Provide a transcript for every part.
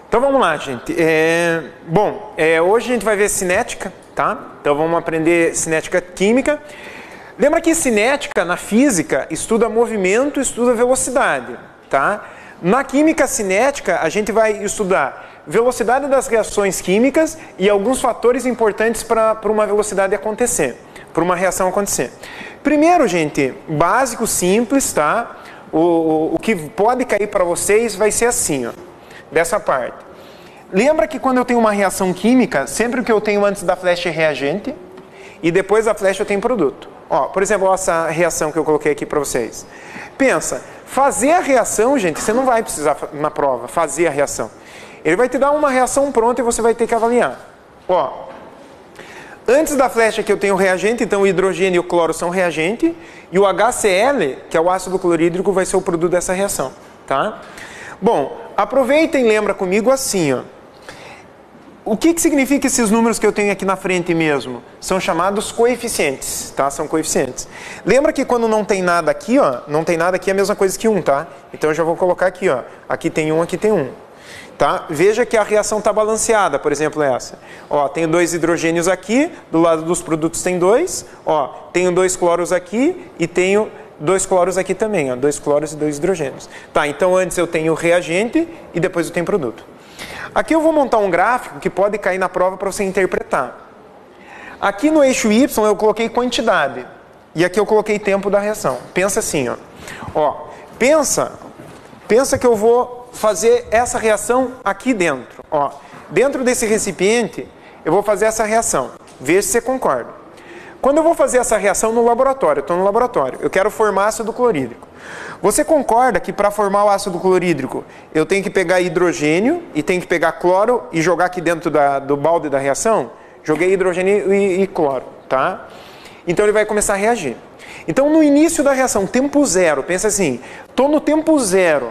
Então vamos lá, gente. Hoje a gente vai ver cinética, tá? Então vamos aprender cinética química. Lembra que cinética na física estuda movimento, estuda velocidade, tá? Na química cinética a gente vai estudar velocidade das reações químicas e alguns fatores importantes para uma velocidade acontecer, para uma reação acontecer. Primeiro, gente, básico, simples, tá? O que pode cair para vocês vai ser assim, ó, dessa parte. Lembra que quando eu tenho uma reação química, sempre o que eu tenho antes da flecha é reagente e depois da flecha eu tenho produto. Ó, por exemplo, essa reação que eu coloquei aqui para vocês. Pensa, fazer a reação, gente, você não vai precisar na prova fazer a reação. Ele vai te dar uma reação pronta e você vai ter que avaliar. Ó, antes da flecha que eu tenho reagente, então o hidrogênio e o cloro são reagente e o HCl, que é o ácido clorídrico, vai ser o produto dessa reação, tá? Bom, aproveita e lembra comigo assim, ó. O que significa esses números que eu tenho aqui na frente mesmo? São chamados coeficientes, tá? São coeficientes. Lembra que quando não tem nada aqui, ó, não tem nada aqui é a mesma coisa que 1, tá? Então eu já vou colocar aqui, ó. Aqui tem 1, aqui tem 1. Tá? Veja que a reação está balanceada, por exemplo, essa. Ó, tenho 2 hidrogênios aqui, do lado dos produtos tem 2. Ó, tenho 2 cloros aqui e tenho 2 cloros aqui também, ó, 2 cloros e 2 hidrogênios. Tá, então antes eu tenho reagente e depois eu tenho produto. Aqui eu vou montar um gráfico que pode cair na prova para você interpretar. Aqui no eixo Y eu coloquei quantidade e aqui eu coloquei tempo da reação. Pensa assim, ó, pensa que eu vou fazer essa reação aqui dentro. Ó, dentro desse recipiente eu vou fazer essa reação. Veja se você concorda. Quando eu vou fazer essa reação no laboratório, eu estou no laboratório, eu quero formar ácido clorídrico. Você concorda que para formar o ácido clorídrico eu tenho que pegar hidrogênio e tenho que pegar cloro e jogar aqui dentro do balde da reação? Joguei hidrogênio e cloro, tá? Então ele vai começar a reagir. Então no início da reação, tempo zero, pensa assim, estou no tempo zero,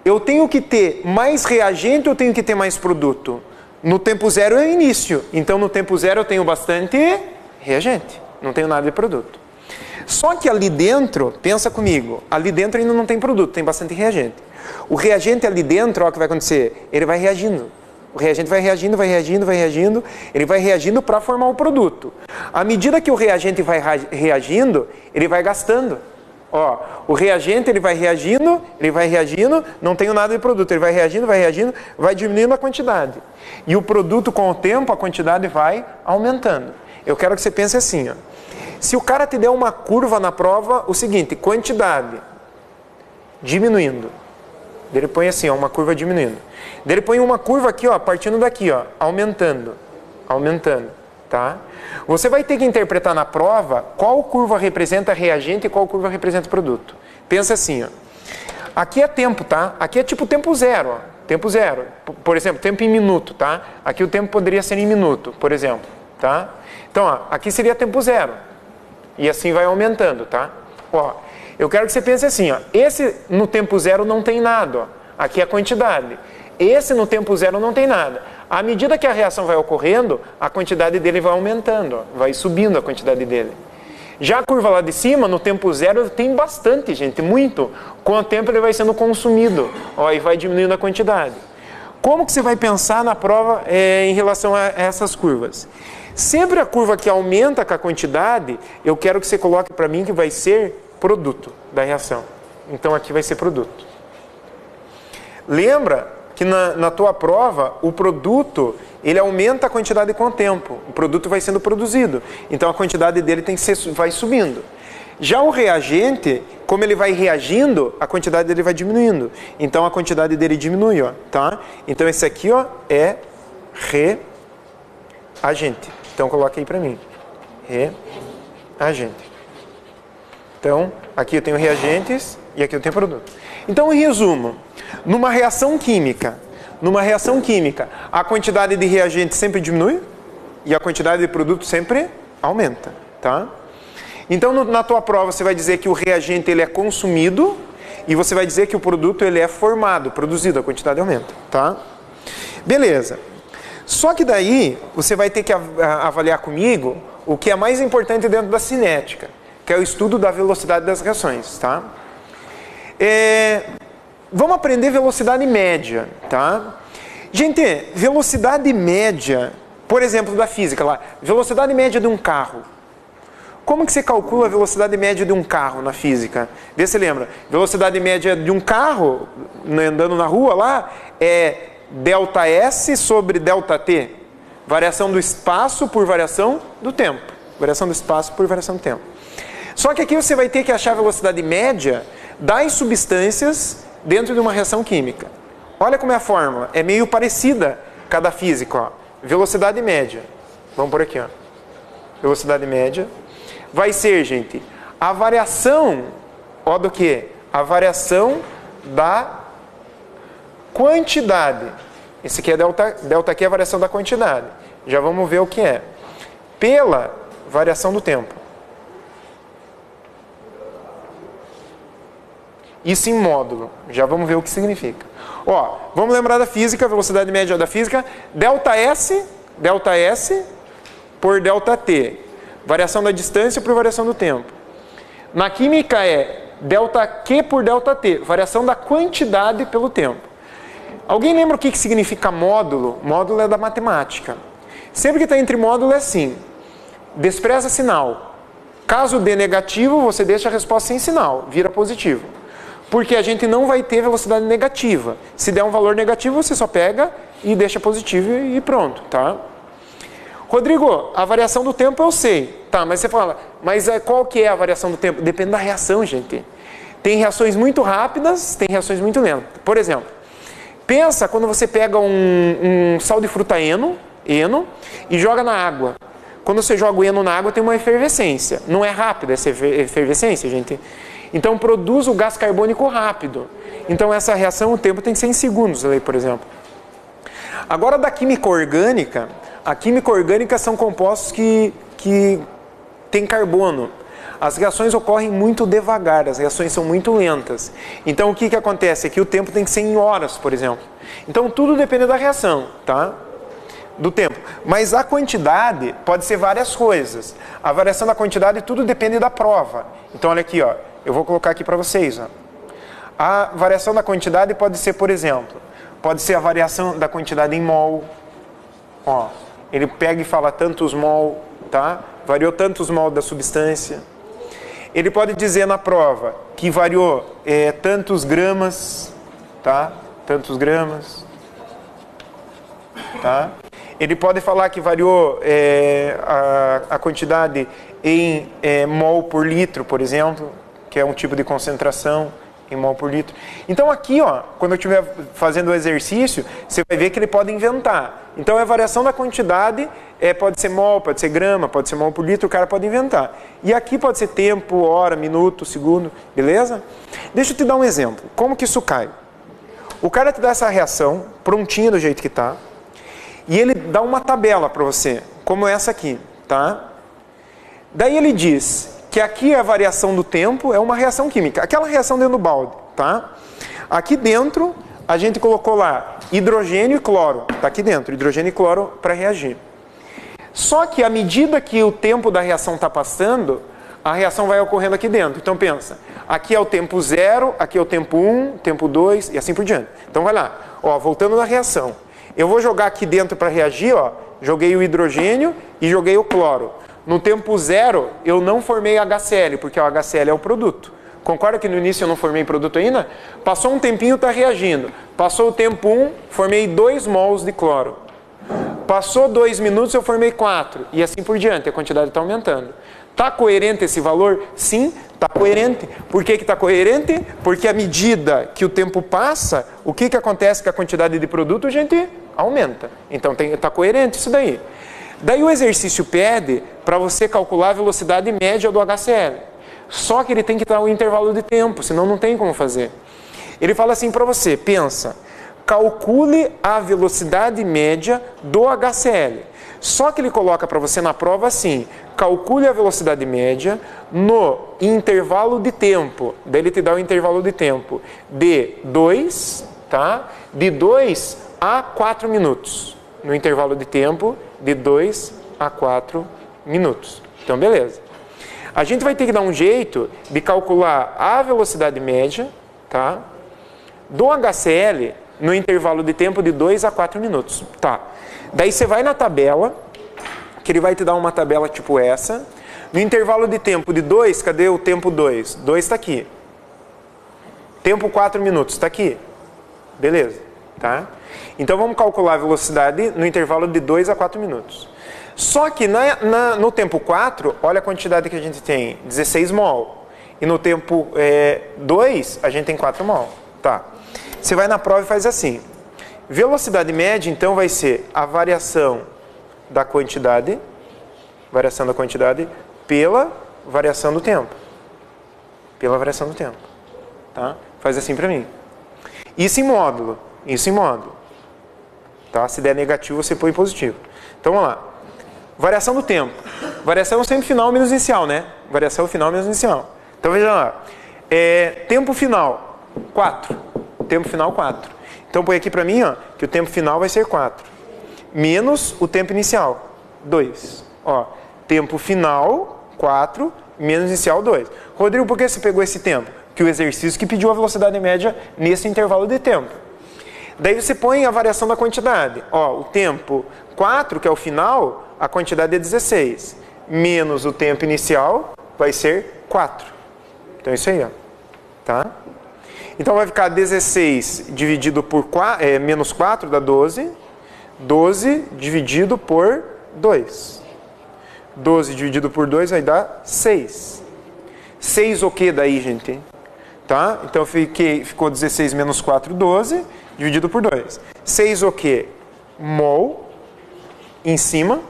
eu tenho que ter mais reagente ou tenho que ter mais produto? No tempo zero é o início, então no tempo zero eu tenho bastante reagente, não tenho nada de produto. Só que ali dentro, pensa comigo, ali dentro ainda não tem produto, tem bastante reagente. O reagente ali dentro, ó, o que vai acontecer? Ele vai reagindo. O reagente vai reagindo, vai reagindo, vai reagindo, ele vai reagindo para formar o produto. À medida que o reagente vai reagindo, ele vai gastando. Ó, o reagente ele vai reagindo, não tenho nada de produto, ele vai reagindo, vai diminuindo a quantidade. E o produto com o tempo, a quantidade vai aumentando. Eu quero que você pense assim, ó. Se o cara te der uma curva na prova, o seguinte, quantidade diminuindo. Ele põe assim, ó, uma curva diminuindo. Ele põe uma curva aqui, ó, partindo daqui, ó, aumentando, tá? Você vai ter que interpretar na prova qual curva representa reagente e qual curva representa produto. Pensa assim, ó. Aqui é tempo, tá? Aqui é tipo tempo zero, ó. Tempo zero. Por exemplo, tempo em minuto, tá? Aqui o tempo poderia ser em minuto, por exemplo, tá? Então, ó, aqui seria tempo zero. E assim vai aumentando, tá? Ó, eu quero que você pense assim, ó. Esse no tempo zero não tem nada, ó. Aqui é a quantidade. Esse no tempo zero não tem nada. À medida que a reação vai ocorrendo, a quantidade dele vai aumentando, ó. Vai subindo a quantidade dele. Já a curva lá de cima, no tempo zero, tem bastante, gente, muito. Com o tempo ele vai sendo consumido, ó, e vai diminuindo a quantidade. Como que você vai pensar na prova em relação a essas curvas? Sempre a curva que aumenta com a quantidade, eu quero que você coloque para mim que vai ser produto da reação. Então aqui vai ser produto. Lembra que na tua prova, o produto, ele aumenta a quantidade com o tempo. O produto vai sendo produzido. Então a quantidade dele vai subindo. Já o reagente, como ele vai reagindo, a quantidade dele vai diminuindo. Então a quantidade dele diminui, ó, tá? Então esse aqui, ó, é reagente. Então coloque aí para mim. Reagente. Então, aqui eu tenho reagentes e aqui eu tenho produto. Então, em resumo, numa reação química, a quantidade de reagente sempre diminui e a quantidade de produto sempre aumenta, tá? Então, na tua prova, você vai dizer que o reagente ele é consumido e você vai dizer que o produto ele é formado, produzido, a quantidade aumenta, tá? Beleza. Só que daí, você vai ter que avaliar comigo o que é mais importante dentro da cinética. que é o estudo da velocidade das reações, tá? Vamos aprender velocidade média, tá? Gente, velocidade média, por exemplo, da física lá, velocidade média de um carro. Como que você calcula a velocidade média de um carro na física? Vê se lembra. Velocidade média de um carro, andando na rua lá, é ΔS sobre ΔT. Variação do espaço por variação do tempo. Variação do espaço por variação do tempo. Só que aqui você vai ter que achar a velocidade média das substâncias dentro de uma reação química. Olha como é a fórmula. É meio parecida cada física. Ó. Velocidade média. Vamos por aqui. Ó. Velocidade média. Vai ser, gente, a variação, ó, do que? A variação da quantidade. Esse aqui é delta aqui é a variação da quantidade. Já vamos ver o que é. Pela variação do tempo. Isso em módulo. Já vamos ver o que significa. Ó, vamos lembrar da física, velocidade média da física, ΔS por ΔT. Variação da distância por variação do tempo. Na química é ΔQ por ΔT, variação da quantidade pelo tempo. Alguém lembra o que significa módulo? Módulo é da matemática. Sempre que está entre módulo é assim. Despreza sinal. Caso dê negativo, você deixa a resposta sem sinal, vira positivo. Porque a gente não vai ter velocidade negativa. Se der um valor negativo, você só pega e deixa positivo e pronto, tá? Rodrigo, a variação do tempo eu sei. Tá, mas você fala, mas qual que é a variação do tempo? Depende da reação, gente. Tem reações muito rápidas, tem reações muito lentas. Por exemplo, pensa quando você pega um sal de fruta eno, e joga na água. Quando você joga o eno na água, tem uma efervescência. Não é rápida essa efervescência, gente. Então produz o gás carbônico rápido. Então essa reação, o tempo tem que ser em segundos, por exemplo. Agora da química orgânica, a química orgânica são compostos que têm carbono. As reações ocorrem muito devagar, as reações são muito lentas. Então o que acontece? Aqui o tempo tem que ser em horas, por exemplo. Então tudo depende da reação, tá? Do tempo. Mas a quantidade pode ser várias coisas. A variação da quantidade tudo depende da prova. Então olha aqui, ó, eu vou colocar aqui para vocês. Ó. A variação da quantidade pode ser, por exemplo, pode ser a variação da quantidade em mol. Ó, ele pega e fala tantos mol, tá? Variou tantos mol da substância. Ele pode dizer na prova que variou tantos gramas, tá? Tantos gramas, tá? Ele pode falar que variou a quantidade em mol por litro, por exemplo, que é um tipo de concentração em mol por litro. Então aqui, ó, quando eu estiver fazendo o exercício, você vai ver que ele pode inventar. Então a variação da quantidade pode ser mol, pode ser grama, pode ser mol por litro, o cara pode inventar. E aqui pode ser tempo, hora, minuto, segundo, beleza? Deixa eu te dar um exemplo. Como que isso cai? O cara te dá essa reação, prontinha do jeito que está, e ele dá uma tabela para você, como essa aqui, tá? Daí ele diz que aqui a variação do tempo é uma reação química. Aquela reação dentro do balde, tá? Aqui dentro a gente colocou lá hidrogênio e cloro. Tá aqui dentro, hidrogênio e cloro para reagir. Só que à medida que o tempo da reação está passando, a reação vai ocorrendo aqui dentro. Então pensa, aqui é o tempo 0, aqui é o tempo 1, tempo 2 e assim por diante. Então vai lá, ó, voltando na reação. Eu vou jogar aqui dentro para reagir, ó, joguei o hidrogênio e joguei o cloro. No tempo 0, eu não formei HCl, porque o HCl é o produto. Concorda que no início eu não formei produto ainda? Passou um tempinho, está reagindo. Passou o tempo 1, formei 2 mols de cloro. Passou 2 minutos, eu formei 4. E assim por diante, a quantidade está aumentando. Está coerente esse valor? Sim, está coerente. Por que está coerente? Porque à medida que o tempo passa, o que acontece com a quantidade de produto, gente? Aumenta. Então está coerente isso daí. Daí o exercício pede para você calcular a velocidade média do HCl. Só que ele tem que dar um intervalo de tempo, senão não tem como fazer. Ele fala assim para você, pensa, calcule a velocidade média do HCl. Só que ele coloca para você na prova assim, calcule a velocidade média no intervalo de tempo. Daí ele te dá o intervalo de tempo de 2, tá? De 2 a 4 minutos. No intervalo de tempo de 2 a 4 minutos. Então, beleza. A gente vai ter que dar um jeito de calcular a velocidade média, tá, do HCl no intervalo de tempo de 2 a 4 minutos. Tá. Daí você vai na tabela, que ele vai te dar uma tabela tipo essa. No intervalo de tempo de 2, cadê o tempo 2? 2 está aqui. Tempo 4 minutos, está aqui. Beleza. Tá? Então vamos calcular a velocidade no intervalo de 2 a 4 minutos. Só que no tempo 4, olha a quantidade que a gente tem, 16 mol. E no tempo 2, a gente tem 4 mol. Tá. Você vai na prova e faz assim. Velocidade média, então, vai ser a variação da quantidade pela variação do tempo. Pela variação do tempo. Tá? Faz assim para mim. Isso em módulo. Tá? Se der negativo, você põe positivo. Então, vamos lá. Variação do tempo. Variação sempre final menos inicial, né? Variação final menos inicial. Então, veja lá. Tempo final, 4. Tempo final, 4. Então, põe aqui para mim, ó, que o tempo final vai ser 4. Menos o tempo inicial, 2. Ó, tempo final, 4, menos inicial, 2. Rodrigo, por que você pegou esse tempo? Que o exercício que pediu a velocidade média nesse intervalo de tempo. Daí você põe a variação da quantidade. Ó, o tempo 4, que é o final, a quantidade é 16. Menos o tempo inicial vai ser 4. Então é isso aí, ó. Tá? Então vai ficar 16 dividido por 4, menos 4 dá 12. 12 dividido por 2. 12 dividido por 2 vai dar 6. 6 o que daí, gente? Tá? Então ficou 16 menos 4, 12, dividido por 2. 6 o que? Mol. Em cima.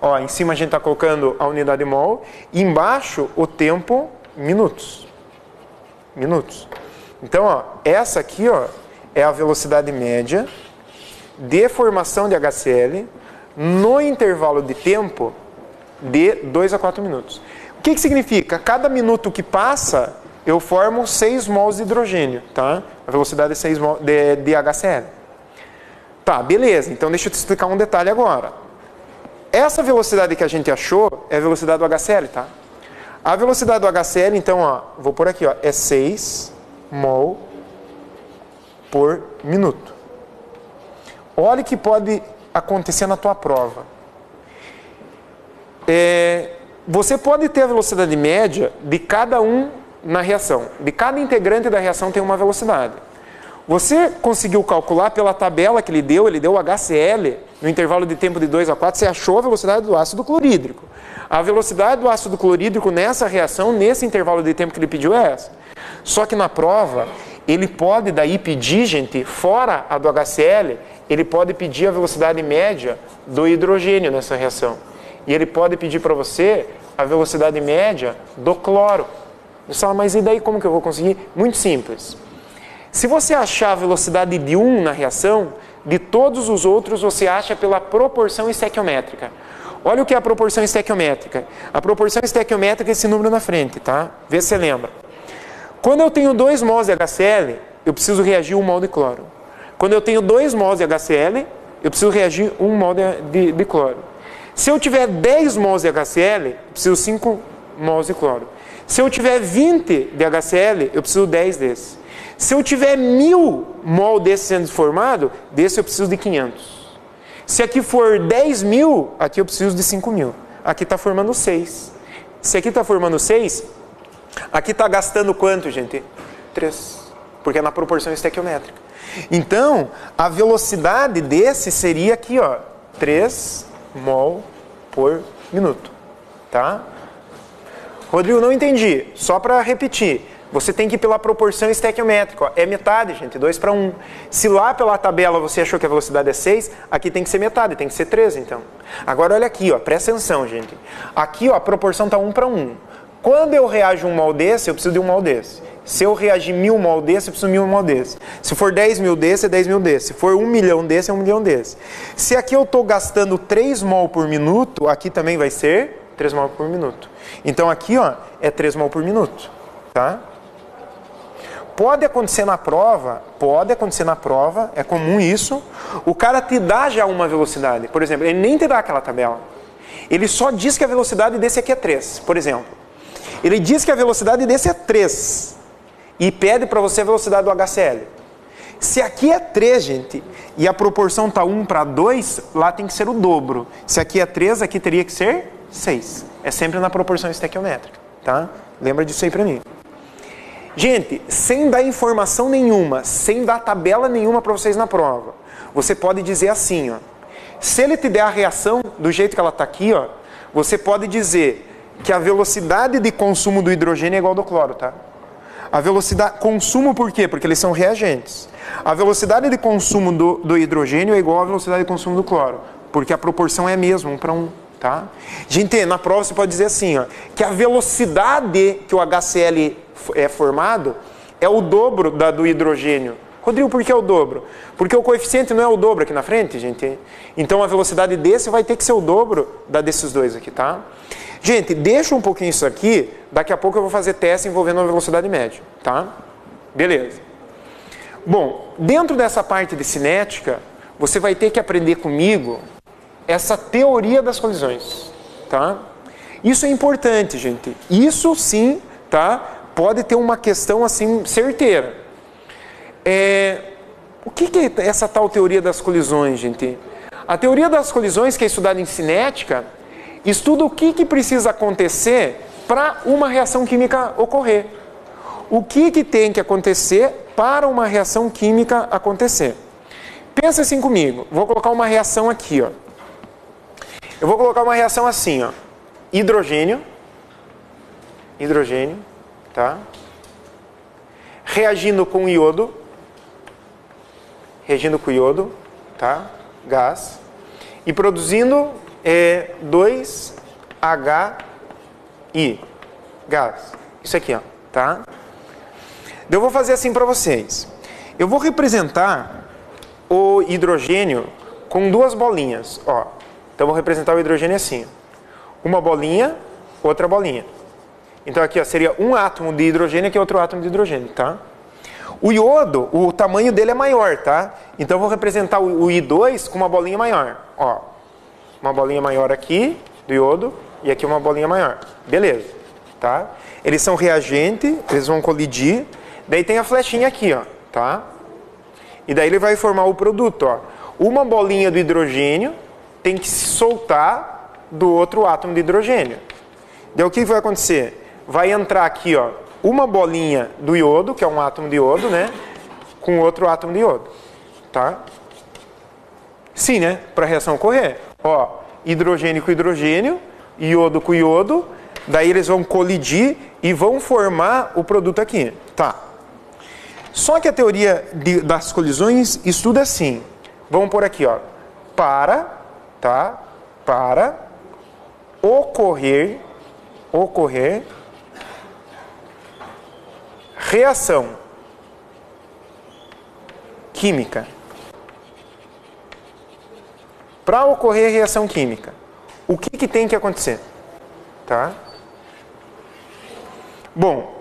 Ó, em cima a gente está colocando a unidade mol. E embaixo o tempo, minutos. Minutos. Então, ó, essa aqui, ó, é a velocidade média de formação de HCl no intervalo de tempo de 2 a 4 minutos. O que significa? Cada minuto que passa, eu formo 6 mols de hidrogênio, tá? A velocidade é 6 mols de HCl. Tá, beleza. Então, deixa eu te explicar um detalhe agora. Essa velocidade que a gente achou é a velocidade do HCl, tá? A velocidade do HCl, então, ó, vou pôr aqui, ó, é 6 mol por minuto. Olha o que pode acontecer na tua prova. Você pode ter a velocidade média de cada um na reação. De cada integrante da reação tem uma velocidade. Você conseguiu calcular pela tabela que ele deu o HCl no intervalo de tempo de 2 a 4, você achou a velocidade do ácido clorídrico. A velocidade do ácido clorídrico nessa reação, nesse intervalo de tempo que ele pediu é essa. Só que na prova, ele pode daí pedir, gente, fora a do HCl, ele pode pedir a velocidade média do hidrogênio nessa reação. E ele pode pedir para você a velocidade média do cloro. Você fala, mas e daí como que eu vou conseguir? Muito simples. Se você achar a velocidade de um na reação, de todos os outros você acha pela proporção estequiométrica. Olha o que é a proporção estequiométrica. A proporção estequiométrica é esse número na frente, tá? Vê se você lembra. Quando eu tenho 2 mols de HCl, eu preciso reagir 1 mol de cloro. Quando eu tenho 2 mols de HCl, eu preciso reagir 1 mol de cloro. Se eu tiver 10 mols de HCl, eu preciso 5 mols de cloro. Se eu tiver 20 de HCl, eu preciso 10 desses. Se eu tiver 1000 mol desse sendo formado, desse eu preciso de 500. Se aqui for 10.000, aqui eu preciso de 5.000. Aqui está formando 6. Se aqui está formando 6, aqui está gastando quanto, gente? 3. Porque é na proporção estequiométrica. Então, a velocidade desse seria aqui, ó, 3 mol por minuto. Tá? Rodrigo, não entendi. Só para repetir. Você tem que ir pela proporção estequiométrica. Ó. É metade, gente, 2 para 1. Se lá pela tabela você achou que a velocidade é 6, aqui tem que ser metade, tem que ser 3, então. Agora olha aqui, ó, presta atenção, gente. Aqui, ó, a proporção está 1 para 1. Quando eu reajo 1 mol desse, eu preciso de 1 mol desse. Se eu reagir 1000 mol desse, eu preciso de 1000 mol desse. Se for 10.000 desse, é 10.000 desse. Se for 1 milhão desse, é 1 milhão desse. Se aqui eu estou gastando 3 mol por minuto, aqui também vai ser 3 mol por minuto. Então aqui, ó, é 3 mol por minuto, tá? Pode acontecer na prova, é comum isso, o cara te dá já uma velocidade. Por exemplo, ele nem te dá aquela tabela. Ele só diz que a velocidade desse aqui é 3, por exemplo. Ele diz que a velocidade desse é 3 e pede para você a velocidade do HCl. Se aqui é 3, gente, e a proporção está 1:2, lá tem que ser o dobro. Se aqui é 3, aqui teria que ser 6. É sempre na proporção estequiométrica, tá? Lembra disso aí para mim. Gente, sem dar informação nenhuma, sem dar tabela nenhuma para vocês na prova, você pode dizer assim, ó. Se ele te der a reação do jeito que ela está aqui, ó, você pode dizer que a velocidade de consumo do hidrogênio é igual ao do cloro, tá? A velocidade... Consumo por quê? Porque eles são reagentes. A velocidade de consumo do hidrogênio é igual à velocidade de consumo do cloro, porque a proporção é a mesma, 1:1, tá? Gente, na prova você pode dizer assim, ó, que a velocidade que o HCl é formado é o dobro da do hidrogênio. Rodrigo, por que é o dobro? Porque o coeficiente não é o dobro aqui na frente, gente. Então a velocidade desse vai ter que ser o dobro da desses dois aqui, tá? Gente, deixa um pouquinho isso aqui, daqui a pouco eu vou fazer teste envolvendo a velocidade média, tá? Beleza. Bom, dentro dessa parte de cinética, você vai ter que aprender comigo essa teoria das colisões, tá? Isso é importante, gente. Isso sim, tá? Pode ter uma questão assim certeira. O que é essa tal teoria das colisões, gente? A teoria das colisões, que é estudada em cinética, estuda o que precisa acontecer para uma reação química ocorrer. O que tem que acontecer para uma reação química acontecer? Pensa assim comigo. Vou colocar uma reação aqui, ó. Eu vou colocar uma reação assim, ó. Hidrogênio, tá? Reagindo com iodo, tá? Gás. E produzindo 2HI, gás. Isso aqui, ó, tá? Eu vou fazer assim para vocês. Eu vou representar o hidrogênio com duas bolinhas, ó. Então eu vou representar o hidrogênio assim. Uma bolinha, outra bolinha. Então aqui, ó, seria um átomo de hidrogênio e aqui outro átomo de hidrogênio, tá? O iodo, o tamanho dele é maior, tá? Então eu vou representar o I2 com uma bolinha maior, ó. Uma bolinha maior aqui do iodo e aqui uma bolinha maior. Beleza, tá? Eles são reagente, eles vão colidir. Daí tem a flechinha aqui, ó, tá? E daí ele vai formar o produto, ó. Uma bolinha do hidrogênio tem que se soltar do outro átomo de hidrogênio. Daí o que vai acontecer? Vai entrar aqui, ó, uma bolinha do iodo, que é um átomo de iodo, né? Com outro átomo de iodo, tá? Sim, né? Para a reação ocorrer. Ó, hidrogênio com hidrogênio, iodo com iodo, daí eles vão colidir e vão formar o produto aqui, tá? Só que a teoria das colisões estuda assim. Vamos por aqui, ó. Para ocorrer reação química. Para ocorrer reação química, o que tem que acontecer? Tá? Bom,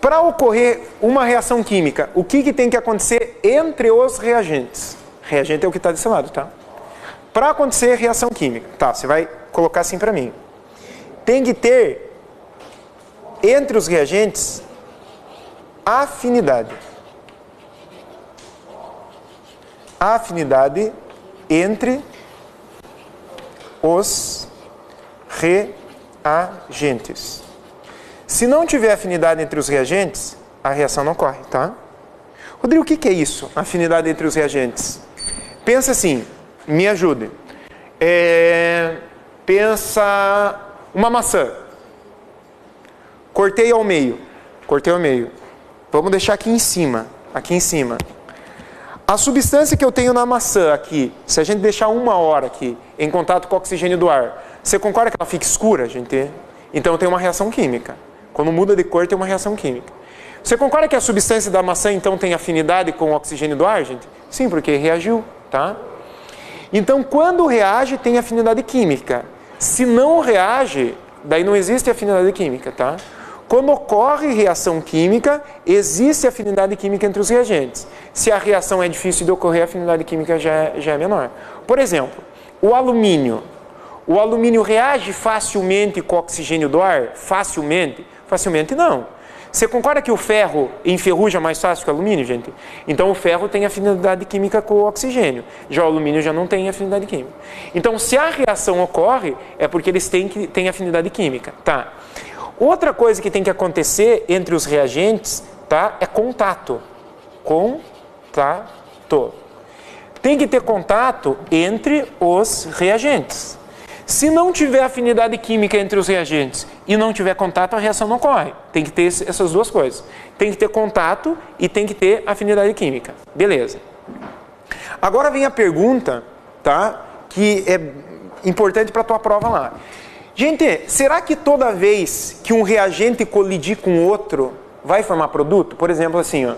para ocorrer uma reação química, o que tem que acontecer entre os reagentes? Reagente é o que está desse lado, tá? Para acontecer reação química, tá? Você vai colocar assim para mim. Tem que ter entre os reagentes afinidade. Afinidade entre os reagentes. Se não tiver afinidade entre os reagentes, a reação não ocorre, tá? Rodrigo, o que é isso? Afinidade entre os reagentes. Pensa assim, me ajude. Pensa uma maçã. Cortei ao meio. Vamos deixar aqui em cima. A substância que eu tenho na maçã aqui, se a gente deixar 1 hora aqui em contato com o oxigênio do ar, você concorda que ela fica escura, gente? Então tem uma reação química. Quando muda de cor, tem uma reação química. Você concorda que a substância da maçã, então, tem afinidade com o oxigênio do ar, gente? Sim, porque reagiu, tá? Então, quando reage, tem afinidade química. Se não reage, daí não existe afinidade química, tá? Quando ocorre reação química, existe afinidade química entre os reagentes. Se a reação é difícil de ocorrer, a afinidade química já é menor. Por exemplo, o alumínio. O alumínio reage facilmente com o oxigênio do ar? Facilmente. Facilmente não. Você concorda que o ferro enferruja mais fácil que o alumínio, gente? Então o ferro tem afinidade química com o oxigênio, já o alumínio já não tem afinidade química. Então se a reação ocorre, é porque eles têm afinidade química, tá? Outra coisa que tem que acontecer entre os reagentes, tá? É contato. Contato. Tem que ter contato entre os reagentes. Se não tiver afinidade química entre os reagentes e não tiver contato, a reação não ocorre. Tem que ter essas duas coisas. Tem que ter contato e tem que ter afinidade química. Beleza. Agora vem a pergunta, tá? Que é importante para a tua prova lá. Gente, será que toda vez que um reagente colidir com outro, vai formar produto? Por exemplo, assim, ó.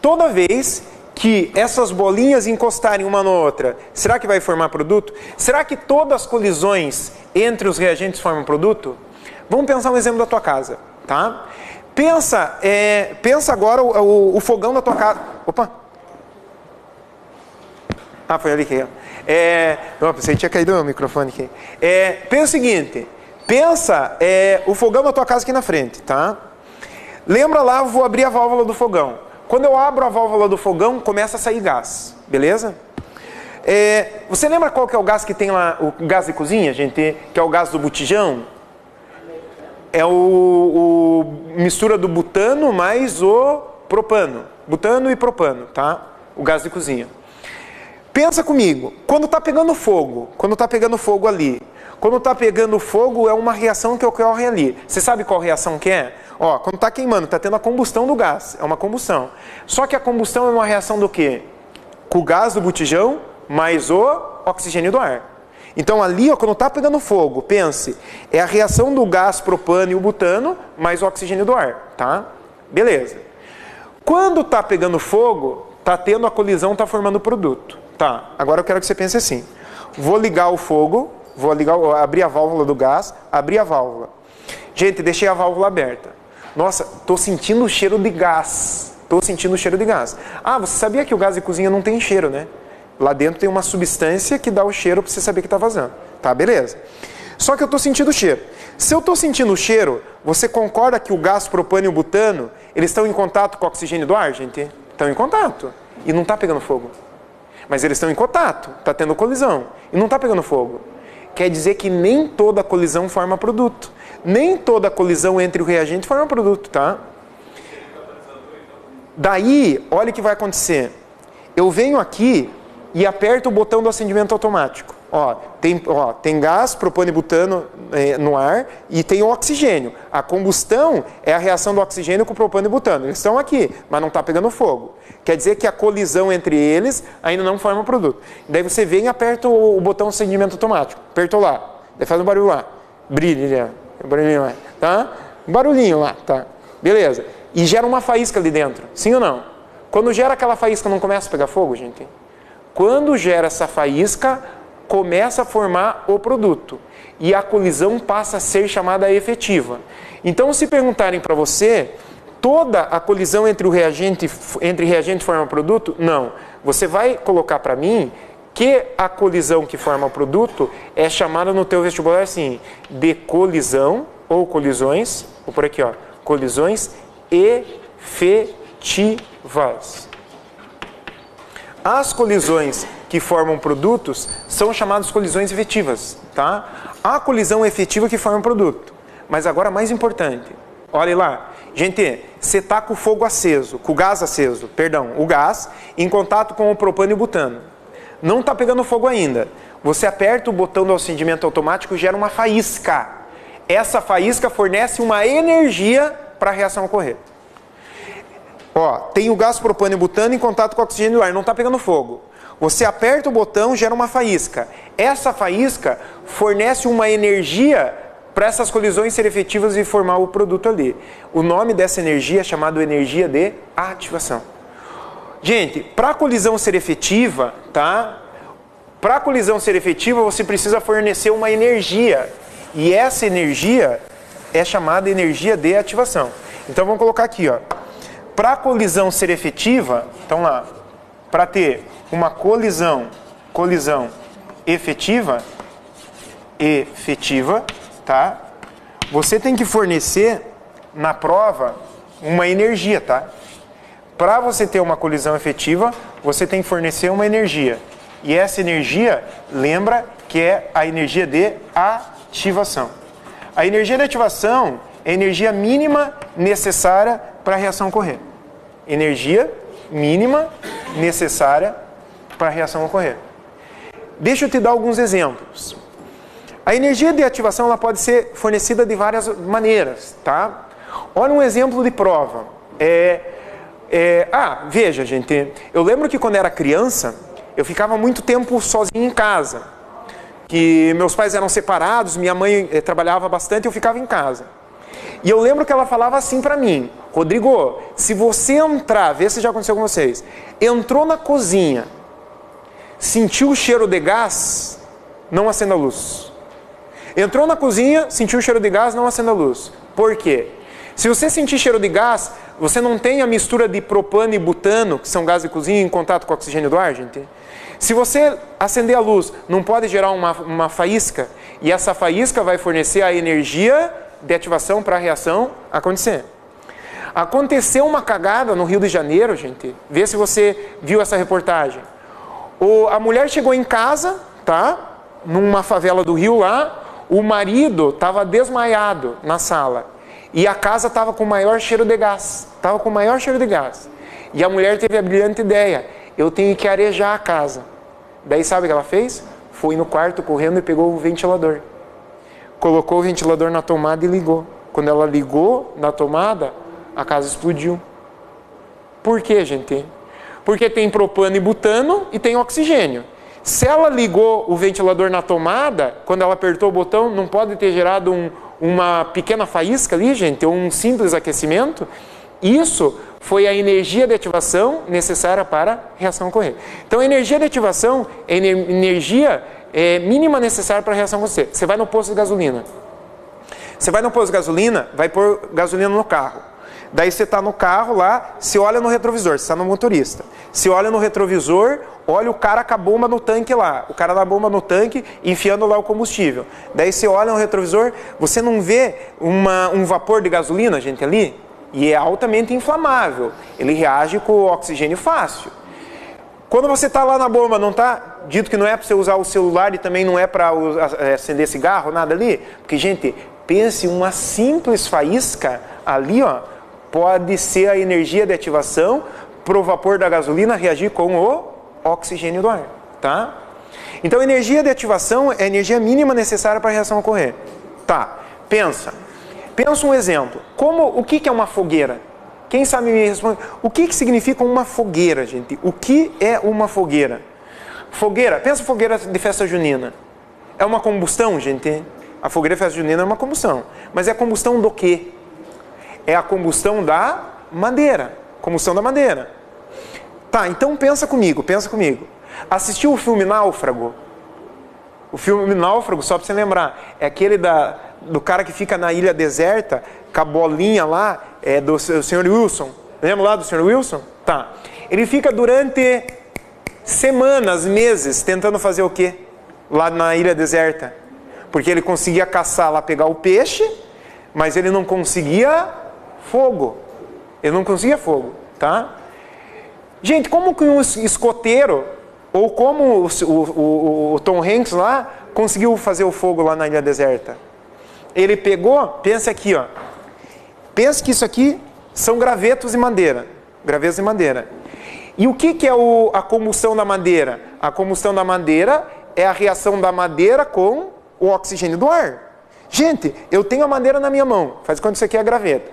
Toda vez que essas bolinhas encostarem uma na outra, será que vai formar produto? Será que todas as colisões entre os reagentes formam produto? Vamos pensar um exemplo da tua casa, tá? Pensa agora o fogão da tua casa. Opa! Ah, foi ali que eu. Não, pensei que tinha caído o microfone aqui. Pensa o seguinte, o fogão da tua casa aqui na frente, tá? Lembra lá, eu vou abrir a válvula do fogão. Quando eu abro a válvula do fogão, começa a sair gás, beleza? Você lembra qual que é o gás que tem lá, o gás de cozinha, gente? Que é o gás do botijão? É o mistura do butano mais o propano. Butano e propano, tá? O gás de cozinha. Pensa comigo, quando está pegando fogo ali, quando está pegando fogo é uma reação que ocorre ali. Você sabe qual reação que é? Ó, quando está queimando, está tendo a combustão do gás, é uma combustão. Só que a combustão é uma reação do quê? Com o gás do botijão mais o oxigênio do ar. Então ali, ó, quando está pegando fogo, pense, é a reação do gás propano e o butano mais o oxigênio do ar, tá? Beleza. Quando está pegando fogo, está tendo a colisão, está formando o produto. Tá, agora eu quero que você pense assim. Vou ligar o fogo, abrir a válvula do gás, abrir a válvula. Gente, deixei a válvula aberta. Nossa, estou sentindo o cheiro de gás. Ah, você sabia que o gás de cozinha não tem cheiro, né? Lá dentro tem uma substância que dá o cheiro para você saber que está vazando. Tá, beleza. Só que eu estou sentindo o cheiro. Se eu estou sentindo o cheiro, você concorda que o gás propano e o butano, eles estão em contato com o oxigênio do ar, gente? Estão em contato. E não está pegando fogo. Mas eles estão em contato, está tendo colisão e não está pegando fogo. Quer dizer que nem toda colisão forma produto. Nem toda colisão entre o reagente forma produto, tá? Daí, olha o que vai acontecer. Eu venho aqui e aperto o botão do acendimento automático. Tem gás, propano e butano no ar e tem o oxigênio. A combustão é a reação do oxigênio com o propano e butano. Eles estão aqui, mas não está pegando fogo. Quer dizer que a colisão entre eles ainda não forma o produto. Daí você vem e aperta o botão de acendimento automático. Apertou lá. Daí faz um barulho lá. Brilha, um barulhinho lá. Tá? Um barulhinho lá, tá? Beleza. E gera uma faísca ali dentro. Sim ou não? Quando gera aquela faísca, não começa a pegar fogo, gente? Quando gera essa faísca, começa a formar o produto. E a colisão passa a ser chamada efetiva. Então, se perguntarem para você, toda a colisão entre reagente forma produto? Não. Você vai colocar para mim que a colisão que forma o produto é chamada no teu vestibular assim, de colisão ou colisões, ou por aqui, ó, colisões efetivas. As colisões que formam produtos são chamadas colisões efetivas, tá? A colisão efetiva que forma o produto. Mas agora mais importante, olha lá, gente, você está com o fogo aceso, com o gás aceso, o gás em contato com o propano e o butano. Não está pegando fogo ainda. Você aperta o botão do acendimento automático e gera uma faísca. Essa faísca fornece uma energia para a reação ocorrer. Ó, tem o gás propano e butano em contato com o oxigênio do ar, não está pegando fogo. Você aperta o botão, gera uma faísca. Essa faísca fornece uma energia para essas colisões serem efetivas e formar o produto ali. O nome dessa energia é chamado energia de ativação. Gente, para a colisão ser efetiva, tá? Para a colisão ser efetiva, você precisa fornecer uma energia. E essa energia é chamada energia de ativação. Então vamos colocar aqui, ó. Para a colisão ser efetiva, então lá, para ter uma colisão efetiva, tá? Você tem que fornecer na prova uma energia, tá? Para você ter uma colisão efetiva, você tem que fornecer uma energia. E essa energia, lembra que é a energia de ativação. A energia de ativação é a energia mínima necessária para a reação ocorrer. Energia mínima necessária para a reação ocorrer. Deixa eu te dar alguns exemplos. A energia de ativação ela pode ser fornecida de várias maneiras, tá? Olha um exemplo de prova. Veja, gente, eu lembro que quando era criança, eu ficava muito tempo sozinho em casa. Que meus pais eram separados, minha mãe trabalhava bastante e eu ficava em casa. E eu lembro que ela falava assim pra mim: Rodrigo, se você entrar, vê se já aconteceu com vocês, entrou na cozinha, sentiu o cheiro de gás, não acenda a luz. Entrou na cozinha, sentiu o cheiro de gás, não acenda a luz. Por quê? Se você sentir cheiro de gás, você não tem a mistura de propano e butano, que são gases de cozinha, em contato com o oxigênio do ar, gente? Se você acender a luz, não pode gerar uma faísca, e essa faísca vai fornecer a energia de ativação para a reação acontecer. Aconteceu uma cagada no Rio de Janeiro, gente. Vê se você viu essa reportagem. A mulher chegou em casa, tá? Numa favela do Rio lá, o marido estava desmaiado na sala. E a casa estava com o maior cheiro de gás. Estava com o maior cheiro de gás. E a mulher teve a brilhante ideia: eu tenho que arejar a casa. Daí sabe o que ela fez? Foi no quarto correndo e pegou o ventilador. Colocou o ventilador na tomada e ligou. Quando ela ligou na tomada, a casa explodiu. Por quê, gente? Porque tem propano e butano e tem oxigênio. Se ela ligou o ventilador na tomada, quando ela apertou o botão, não pode ter gerado uma pequena faísca ali, gente, ou um simples aquecimento? Isso foi a energia de ativação necessária para a reação ocorrer. Então, a energia de ativação é energia mínima necessária para a reação acontecer. Você vai no posto de gasolina. Você vai no posto de gasolina, vai pôr gasolina no carro. Daí você está no carro lá, você olha no retrovisor, você está no motorista. Você olha no retrovisor, olha o cara com a bomba no tanque lá. O cara da bomba no tanque, enfiando lá o combustível. Daí você olha no retrovisor, você não vê um vapor de gasolina, gente, ali? E é altamente inflamável. Ele reage com o oxigênio fácil. Quando você está lá na bomba, não está dito que não é para você usar o celular e também não é para acender cigarro, nada ali? Porque, gente, pense, uma simples faísca ali, ó, pode ser a energia de ativação para o vapor da gasolina reagir com o oxigênio do ar, tá? Então, energia de ativação é a energia mínima necessária para a reação ocorrer. Tá, pensa um exemplo. O que é uma fogueira? Quem sabe me responder? O que significa uma fogueira, gente? O que é uma fogueira? Fogueira, pensa fogueira de festa junina. É uma combustão, gente? A fogueira de festa junina é uma combustão. Mas é a combustão do quê? É a combustão da madeira. Combustão da madeira. Tá, então pensa comigo. Assistiu o filme Náufrago? O filme Náufrago, só para você lembrar, é aquele do cara que fica na ilha deserta, com a bolinha lá, do Sr. Wilson. Lembra lá do Sr. Wilson? Tá. Ele fica durante semanas, meses, tentando fazer o quê? Lá na ilha deserta. Porque ele conseguia caçar lá, pegar o peixe, mas ele não conseguia fogo. Tá? Gente, como que um escoteiro, ou como o Tom Hanks lá, conseguiu fazer o fogo lá na ilha deserta? Ele pegou, pensa aqui, ó. Pensa que isso aqui são gravetos de madeira. Gravetos de madeira. E o que é a combustão da madeira? A combustão da madeira é a reação da madeira com o oxigênio do ar. Gente, eu tenho a madeira na minha mão. Faz quando isso aqui é graveto.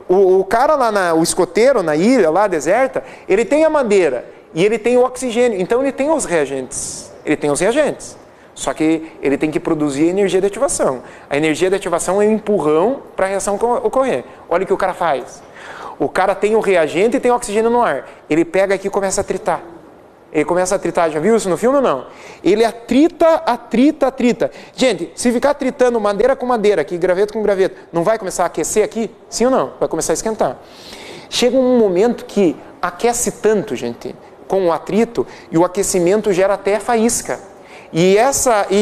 O cara lá, o escoteiro, na ilha lá deserta, ele tem a madeira e ele tem o oxigênio. Então ele tem os reagentes. Só que ele tem que produzir a energia de ativação. A energia de ativação é um empurrão para a reação ocorrer. Olha o que o cara faz. O cara tem o reagente e tem o oxigênio no ar. Ele pega aqui e começa a tritar. Já viu isso no filme ou não? Ele atrita. Gente, se ficar tritando madeira com madeira, aqui, graveto com graveto, não vai começar a aquecer aqui? Sim ou não? Vai começar a esquentar. Chega um momento que aquece tanto, gente, com o atrito, e o aquecimento gera até faísca. E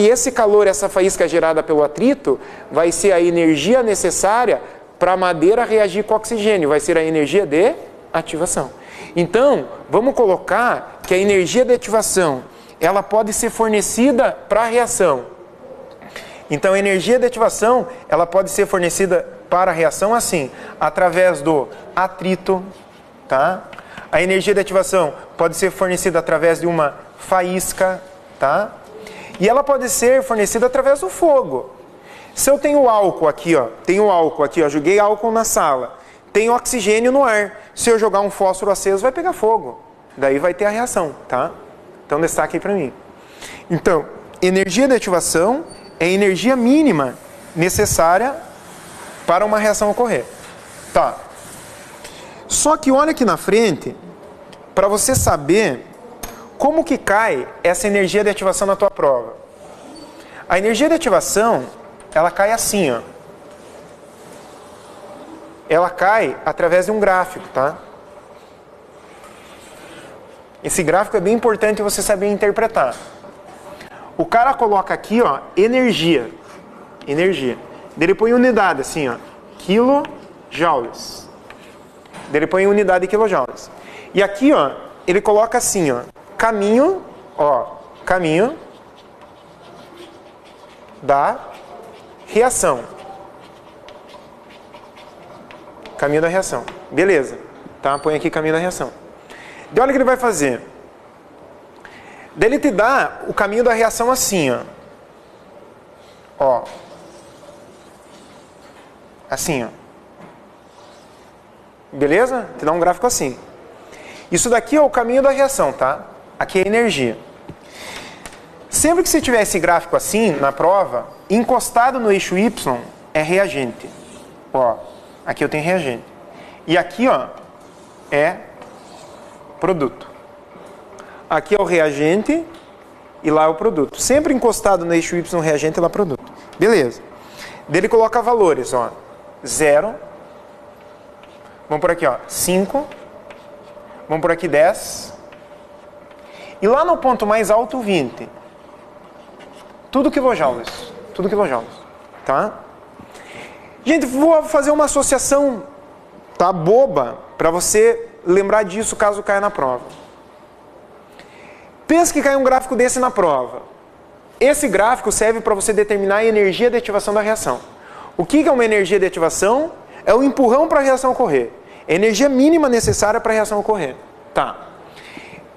esse calor, essa faísca gerada pelo atrito, vai ser a energia necessária para a madeira reagir com oxigênio, vai ser a energia de ativação. Então, vamos colocar que a energia de ativação, ela pode ser fornecida para a reação. Então, a energia de ativação, ela pode ser fornecida para a reação assim, através do atrito, tá? A energia de ativação pode ser fornecida através de uma faísca, tá? E ela pode ser fornecida através do fogo. Se eu tenho álcool aqui, ó, joguei álcool na sala, tem oxigênio no ar. Se eu jogar um fósforo aceso, vai pegar fogo. Daí vai ter a reação, tá? Então destaque aí para mim. Então, energia de ativação é a energia mínima necessária para uma reação ocorrer. Tá. Só que olha aqui na frente, para você saber como que cai essa energia de ativação na tua prova. A energia de ativação, ela cai assim, ó. Ela cai através de um gráfico, tá? Esse gráfico é bem importante você saber interpretar. O cara coloca aqui, ó, energia. Energia. Daí ele põe unidade, assim, ó. Quilojoules. Daí ele põe unidade de quilojoules. E aqui, ó, ele coloca assim, ó. Caminho, ó. Caminho da reação. Caminho da reação. Beleza. Tá? Põe aqui caminho da reação. Daí olha o que ele vai fazer. Daí ele te dá o caminho da reação assim, ó. Ó. Assim, ó. Beleza? Te dá um gráfico assim. Isso daqui é o caminho da reação, tá? Aqui é energia. Sempre que você tiver esse gráfico assim, na prova, encostado no eixo Y, é reagente. Ó. Aqui eu tenho reagente. E aqui, ó, é produto. Aqui é o reagente e lá é o produto. Sempre encostado no eixo Y, reagente e lá produto. Beleza. Daí ele coloca valores, ó. 0. Vamos por aqui, ó. 5. Vamos por aqui 10. E lá no ponto mais alto, 20. Tudo quilojoules. Tudo quilojoules. Tá? Gente, vou fazer uma associação, tá, boba, para você lembrar disso caso caia na prova. Pensa que cai um gráfico desse na prova. Esse gráfico serve para você determinar a energia de ativação da reação. O que é uma energia de ativação? É o empurrão para a reação ocorrer. É a energia mínima necessária para a reação ocorrer. Tá.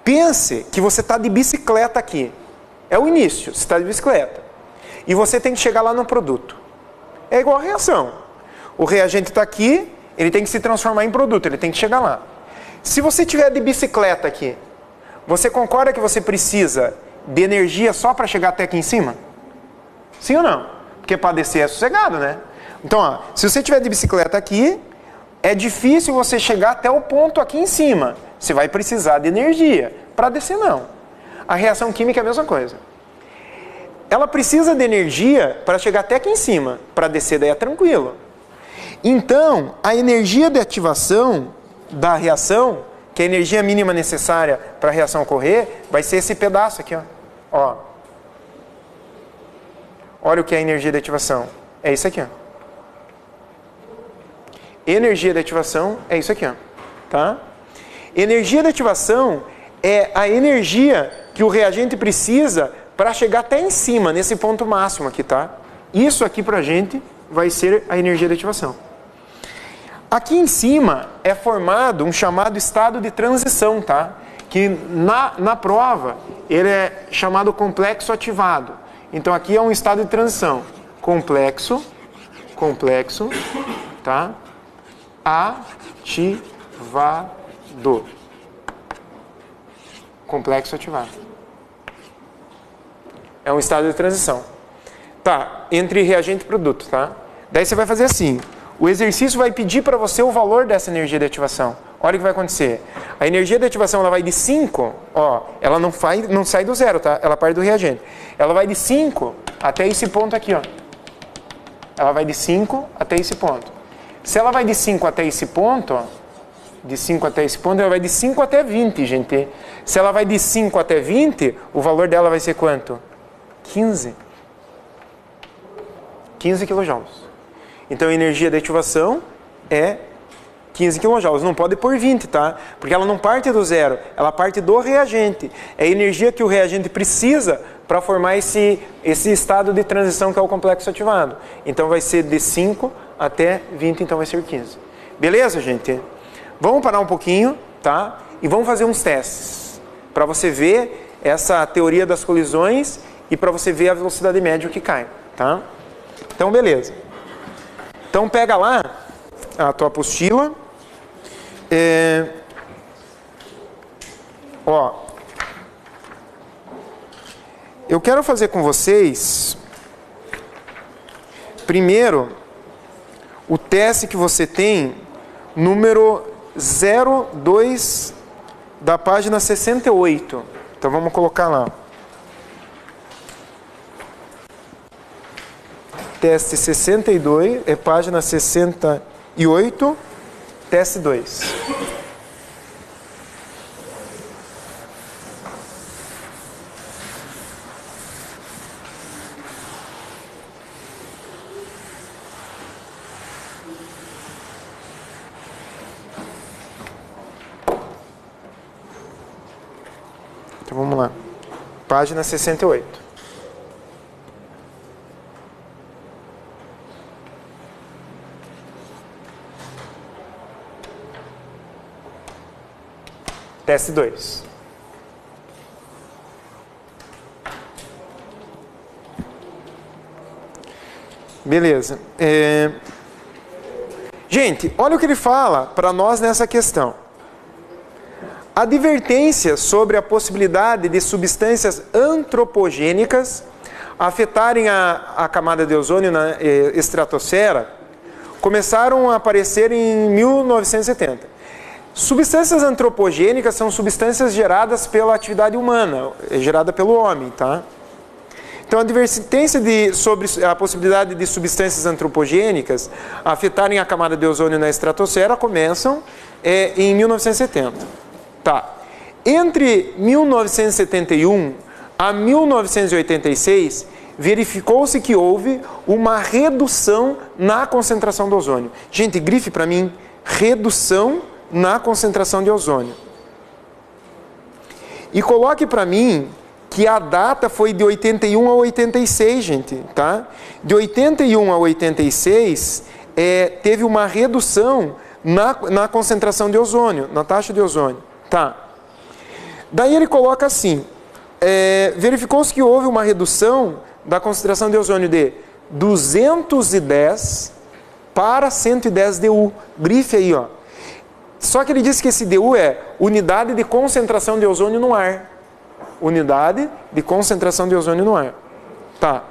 Pense que você está de bicicleta aqui. É o início, você está de bicicleta. E você tem que chegar lá no produto. É igual a reação. O reagente está aqui, ele tem que se transformar em produto, ele tem que chegar lá. Se você tiver de bicicleta aqui, você concorda que você precisa de energia só para chegar até aqui em cima? Sim ou não? Porque para descer é sossegado, né? Então, ó, se você tiver de bicicleta aqui, é difícil você chegar até o ponto aqui em cima. Você vai precisar de energia. Para descer, não. A reação química é a mesma coisa. Ela precisa de energia para chegar até aqui em cima. Para descer daí é tranquilo. Então, a energia de ativação da reação, que é a energia mínima necessária para a reação ocorrer, vai ser esse pedaço aqui, ó. Ó. Olha o que é a energia de ativação. É isso aqui, ó. Energia de ativação é isso aqui, ó. Tá? Energia de ativação é a energia que o reagente precisa para chegar até em cima, nesse ponto máximo aqui, tá? Isso aqui pra gente vai ser a energia de ativação. Aqui em cima é formado um chamado estado de transição, tá? Que na prova ele é chamado complexo ativado. Então aqui é um estado de transição. Complexo, tá? Ativado. Complexo ativado. É um estado de transição. Tá, entre reagente e produto, tá? Daí você vai fazer assim. O exercício vai pedir para você o valor dessa energia de ativação. Olha o que vai acontecer. A energia de ativação ela vai de 5, ó, ela não sai do zero, tá? Ela parte do reagente. Ela vai de 5 até esse ponto aqui, ó. Ela vai de 5 até esse ponto. Se ela vai de 5 até esse ponto, ó, de 5 até esse ponto, ela vai de 5 até 20, gente. Se ela vai de 5 até 20, o valor dela vai ser quanto? 15. 15 quilojoules. Então, a energia de ativação é 15 kJ. Não pode pôr 20, tá? Porque ela não parte do zero, ela parte do reagente. É a energia que o reagente precisa para formar esse estado de transição que é o complexo ativado. Então vai ser de 5 até 20, então vai ser 15. Beleza, gente? Vamos parar um pouquinho, tá? E vamos fazer uns testes para você ver essa teoria das colisões e para você ver a velocidade média que cai, tá? Então, beleza. Então, pega lá a tua apostila. Eu quero fazer com vocês, primeiro, o teste que você tem, número 02 da página 68. Então, vamos colocar lá. Teste 62, página 68, teste 2. Então vamos lá. Página 68. Teste 2. Beleza. Gente, olha o que ele fala para nós nessa questão. Advertência sobre a possibilidade de substâncias antropogênicas afetarem a camada de ozônio na estratosfera começaram a aparecer em 1970. Substâncias antropogênicas são substâncias geradas pela atividade humana, gerada pelo homem, tá? Então, a advertência sobre a possibilidade de substâncias antropogênicas afetarem a camada de ozônio na estratosfera começam em 1970. Tá. Entre 1971 a 1986, verificou-se que houve uma redução na concentração do ozônio. Gente, grife para mim, redução na concentração de ozônio. E coloque para mim que a data foi de 81 a 86, gente, tá? De 81 a 86, teve uma redução na concentração de ozônio, na taxa de ozônio, tá? Daí ele coloca assim, verificou-se que houve uma redução da concentração de ozônio de 210 para 110 DU. Grife aí, ó. Só que ele disse que esse DU é unidade de concentração de ozônio no ar. Unidade de concentração de ozônio no ar. Tá.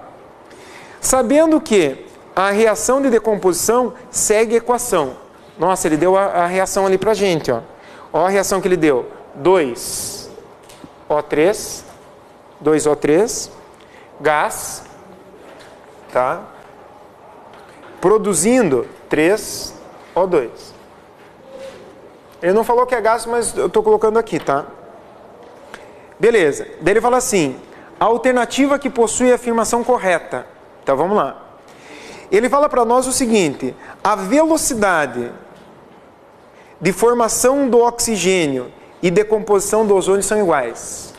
Sabendo que a reação de decomposição segue a equação. Nossa, ele deu a reação ali pra gente, ó. Ó a reação que ele deu. 2O3, 2O3, gás, tá? Produzindo 3O2. Ele não falou que é gás, mas eu estou colocando aqui, tá? Beleza. Daí ele fala assim, a alternativa que possui a afirmação correta. Então vamos lá. Ele fala para nós o seguinte, a velocidade de formação do oxigênio e decomposição do ozônio são iguais.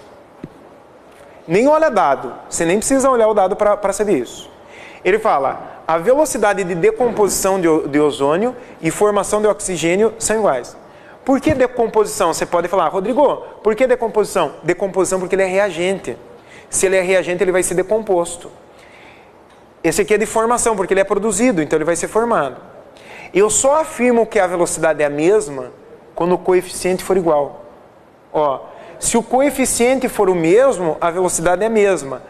Nem olha dado, você nem precisa olhar o dado para saber isso. Ele fala, a velocidade de decomposição de ozônio e formação de oxigênio são iguais. Por que decomposição? Você pode falar, Rodrigo, por que decomposição? Decomposição porque ele é reagente. Se ele é reagente, ele vai ser decomposto. Esse aqui é de formação, porque ele é produzido, então ele vai ser formado. Eu só afirmo que a velocidade é a mesma quando o coeficiente for igual. Ó, se o coeficiente for o mesmo, a velocidade é a mesma.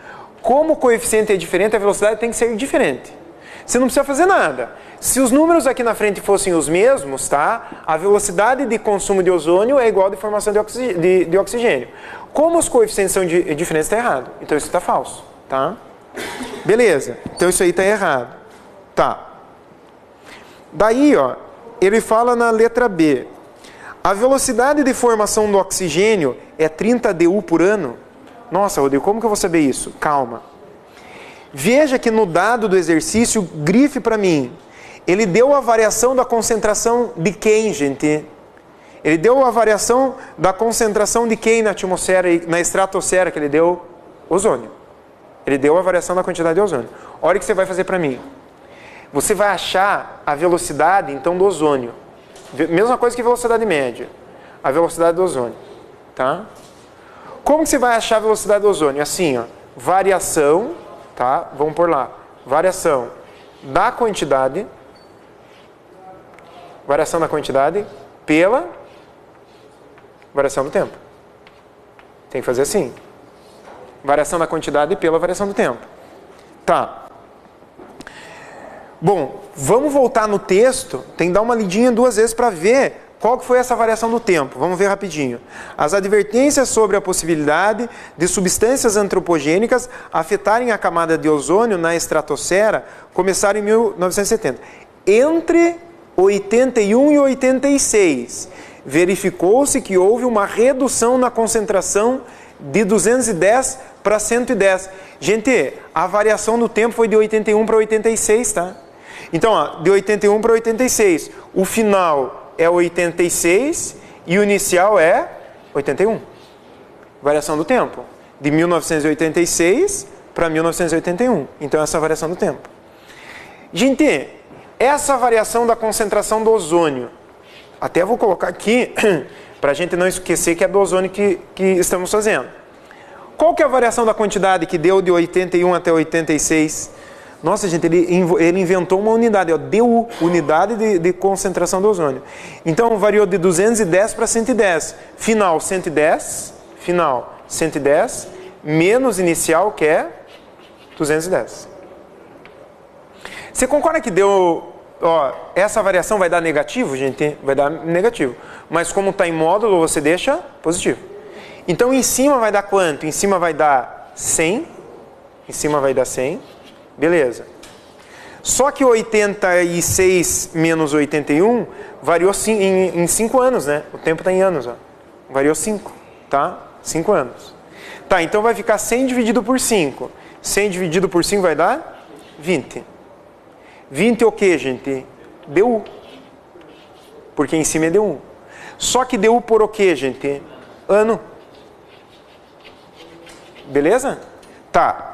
Como o coeficiente é diferente, a velocidade tem que ser diferente. Você não precisa fazer nada. Se os números aqui na frente fossem os mesmos, tá? A velocidade de consumo de ozônio é igual à de formação de oxigênio. Como os coeficientes são diferentes, está errado. Então isso está falso, tá? Beleza. Então isso aí está errado. Tá. Daí, ó, ele fala na letra B. A velocidade de formação do oxigênio é 30 DU por ano. Nossa, Rodrigo, como que eu vou saber isso? Calma. Veja que no dado do exercício, grife para mim. Ele deu a variação da concentração de quem, gente? Ele deu a variação da concentração de quem na atmosfera e na estratosfera que ele deu? Ozônio. Ele deu a variação da quantidade de ozônio. Olha o que você vai fazer para mim. Você vai achar a velocidade, então, do ozônio. Mesma coisa que velocidade média. A velocidade do ozônio. Tá? Como que você vai achar a velocidade do ozônio? Assim, ó. Variação, tá? Vamos por lá. Variação da quantidade. Variação da quantidade pela variação do tempo. Tem que fazer assim. Variação da quantidade pela variação do tempo. Tá. Bom, vamos voltar no texto. Tem que dar uma lidinha 2 vezes para ver qual que foi essa variação do tempo. Vamos ver rapidinho. As advertências sobre a possibilidade de substâncias antropogênicas afetarem a camada de ozônio na estratosfera começaram em 1970. Entre 81 e 86, verificou-se que houve uma redução na concentração de 210 para 110. Gente, a variação do tempo foi de 81 para 86, tá? Então, ó, de 81 para 86. O final é 86 e o inicial é 81. Variação do tempo. De 1986 para 1981. Então, essa é a variação do tempo. Gente, essa variação da concentração do ozônio, até vou colocar aqui, para a gente não esquecer que é do ozônio que estamos fazendo. Qual que é a variação da quantidade que deu de 81 até 86? Nossa, gente, ele inventou uma unidade, ó, DU, unidade de concentração do ozônio. Então, variou de 210 para 110. Final 110, menos inicial, que é 210. Você concorda que deu... Ó, essa variação vai dar negativo, gente? Vai dar negativo. Mas como está em módulo, você deixa positivo. Então, em cima vai dar quanto? Em cima vai dar 100. Em cima vai dar 100. Beleza. Só que 86 menos 81 variou em 5 anos, né? O tempo está em anos, ó. Variou 5, tá? 5 anos. Tá, então vai ficar 100 dividido por 5. 100 dividido por 5 vai dar 20. 20 é o que, gente? DU. Porque em cima é DU. Só que DU por o que, gente? Ano. Beleza? Tá.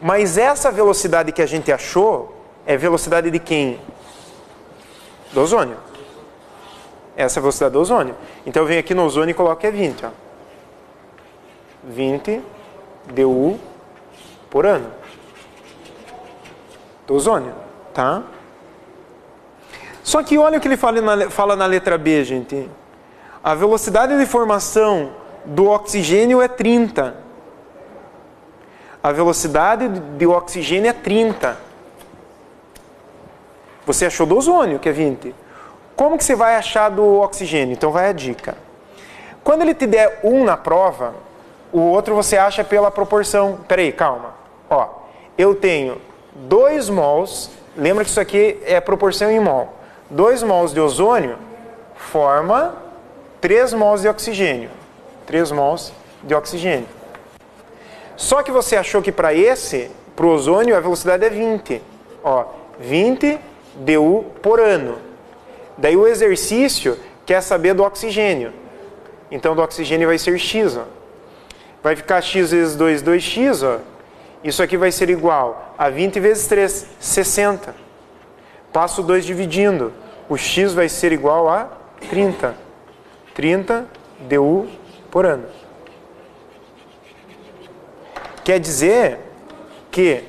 Mas essa velocidade que a gente achou é velocidade de quem? Do ozônio. Essa é a velocidade do ozônio. Então eu venho aqui no ozônio e coloco que é 20. Ó. 20 DU por ano. Do ozônio. Tá? Só que olha o que ele fala na letra B, gente. A velocidade de formação do oxigênio é 30. A velocidade do oxigênio é 30. Você achou do ozônio, que é 20. Como que você vai achar do oxigênio? Então vai a dica. Quando ele te der 1 na prova, o outro você acha pela proporção. Peraí, calma. Ó, eu tenho 2 mols, lembra que isso aqui é proporção em mol. 2 mols de ozônio forma 3 mols de oxigênio. 3 mols de oxigênio. Só que você achou que para o ozônio, a velocidade é 20. Ó, 20 DU por ano. Daí o exercício quer saber do oxigênio. Então, do oxigênio vai ser X. Ó. Vai ficar X vezes 2, 2X. Ó. Isso aqui vai ser igual a 20 vezes 3, 60. Passo 2 dividindo. O X vai ser igual a 30. 30 DU por ano. Quer dizer que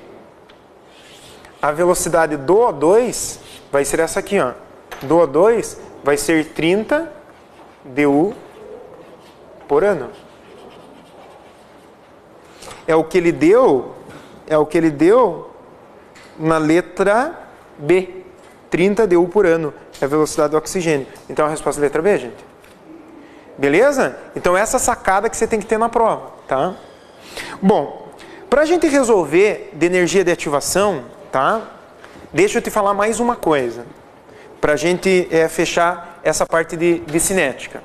a velocidade do O2 vai ser essa aqui, ó. Do O2 vai ser 30 DU por ano. É o que ele deu na letra B. 30 DU por ano é a velocidade do oxigênio. Então a resposta é a letra B, gente. Beleza? Então essa sacada que você tem que ter na prova, tá? Bom, para a gente resolver de energia de ativação, tá? Deixa eu te falar mais uma coisa. Para a gente fechar essa parte de cinética.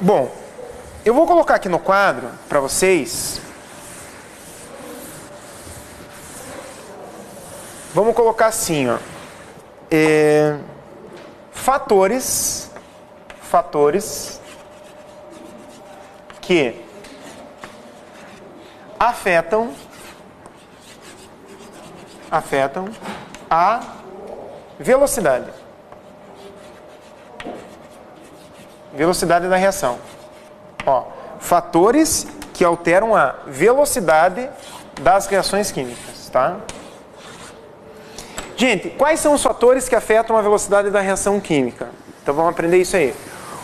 Bom, eu vou colocar aqui no quadro para vocês vamos colocar assim, ó. Fatores que afetam a velocidade da reação. Ó, fatores que alteram a velocidade das reações químicas, tá? Gente, quais são os fatores que afetam a velocidade da reação química? Então vamos aprender isso aí.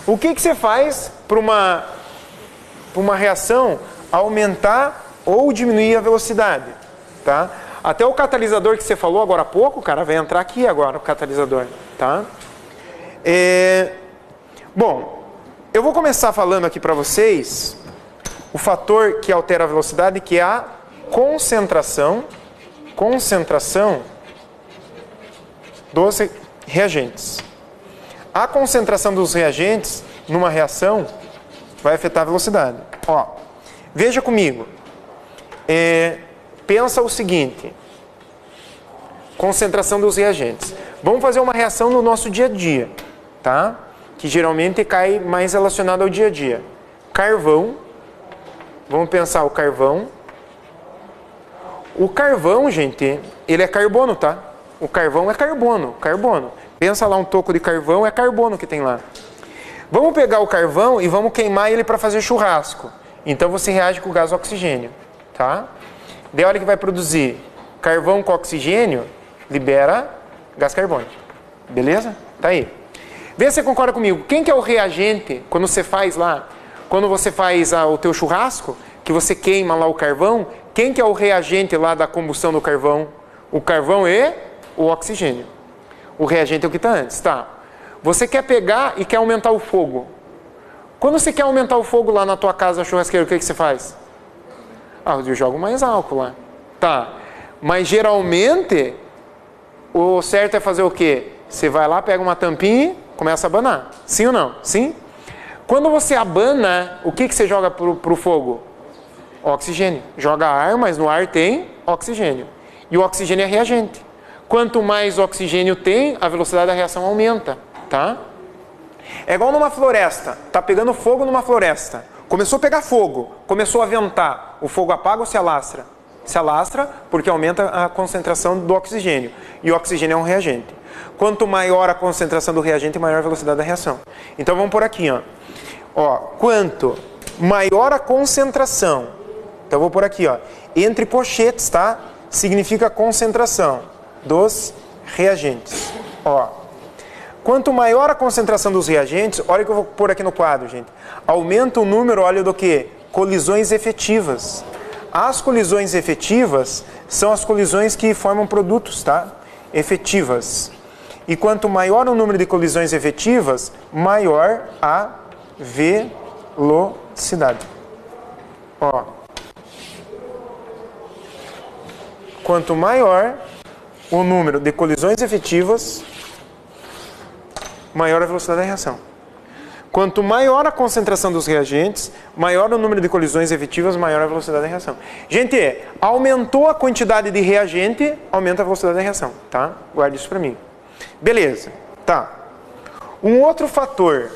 O que você faz para uma reação aumentar ou diminuir a velocidade, tá? Até o catalisador que você falou agora há pouco, cara, vai entrar aqui agora o catalisador, tá? Bom, eu vou começar falando aqui para vocês o fator que altera a velocidade, que é a concentração dos reagentes. A concentração dos reagentes numa reação vai afetar a velocidade. Ó, veja comigo. Pensa o seguinte. Concentração dos reagentes. Vamos fazer uma reação no nosso dia a dia, tá? Que geralmente cai mais relacionado ao dia a dia. Carvão. Vamos pensar o carvão. O carvão, gente, ele é carbono, tá? O carvão é carbono. Pensa lá um toco de carvão, é carbono que tem lá. Vamos pegar o carvão e vamos queimar ele para fazer churrasco. Então você reage com o gás oxigênio, tá? Daí olha que vai produzir carvão com oxigênio, libera gás carbônico. Beleza? Tá aí. Vê se você concorda comigo. Quem que é o reagente quando você faz lá, quando você faz o teu churrasco, que você queima lá o carvão, quem que é o reagente lá da combustão do carvão? O carvão e o oxigênio. O reagente é o que está antes, tá? Você quer pegar e quer aumentar o fogo. Quando você quer aumentar o fogo lá na tua casa churrasqueira, o que você faz? Eu jogo mais álcool lá. Tá. Mas geralmente, o certo é fazer o quê? Você vai lá, pega uma tampinha e começa a abanar. Sim ou não? Sim? Quando você abana, o que você joga pro fogo? Oxigênio. Joga ar, mas no ar tem oxigênio. E o oxigênio é reagente. Quanto mais oxigênio tem, a velocidade da reação aumenta, tá? É igual numa floresta. Tá pegando fogo numa floresta. Começou a pegar fogo, começou a ventar. O fogo apaga ou se alastra? Se alastra porque aumenta a concentração do oxigênio. E o oxigênio é um reagente. Quanto maior a concentração do reagente, maior a velocidade da reação. Então vamos por aqui, ó. Quanto maior a concentração, então eu vou por aqui, ó, entre pochetes, tá? Significa concentração dos reagentes. Ó, quanto maior a concentração dos reagentes, olha o que eu vou pôr aqui no quadro, gente. Aumenta o número, olha do que? Colisões efetivas. As colisões efetivas são as colisões que formam produtos, tá? Efetivas. E quanto maior o número de colisões efetivas, maior a velocidade. Ó. Quanto maior o número de colisões efetivas, maior a velocidade da reação. Quanto maior a concentração dos reagentes, maior o número de colisões efetivas, maior a velocidade da reação. Gente, aumentou a quantidade de reagente, aumenta a velocidade da reação, tá? Guarde isso para mim. Beleza, tá. Um outro fator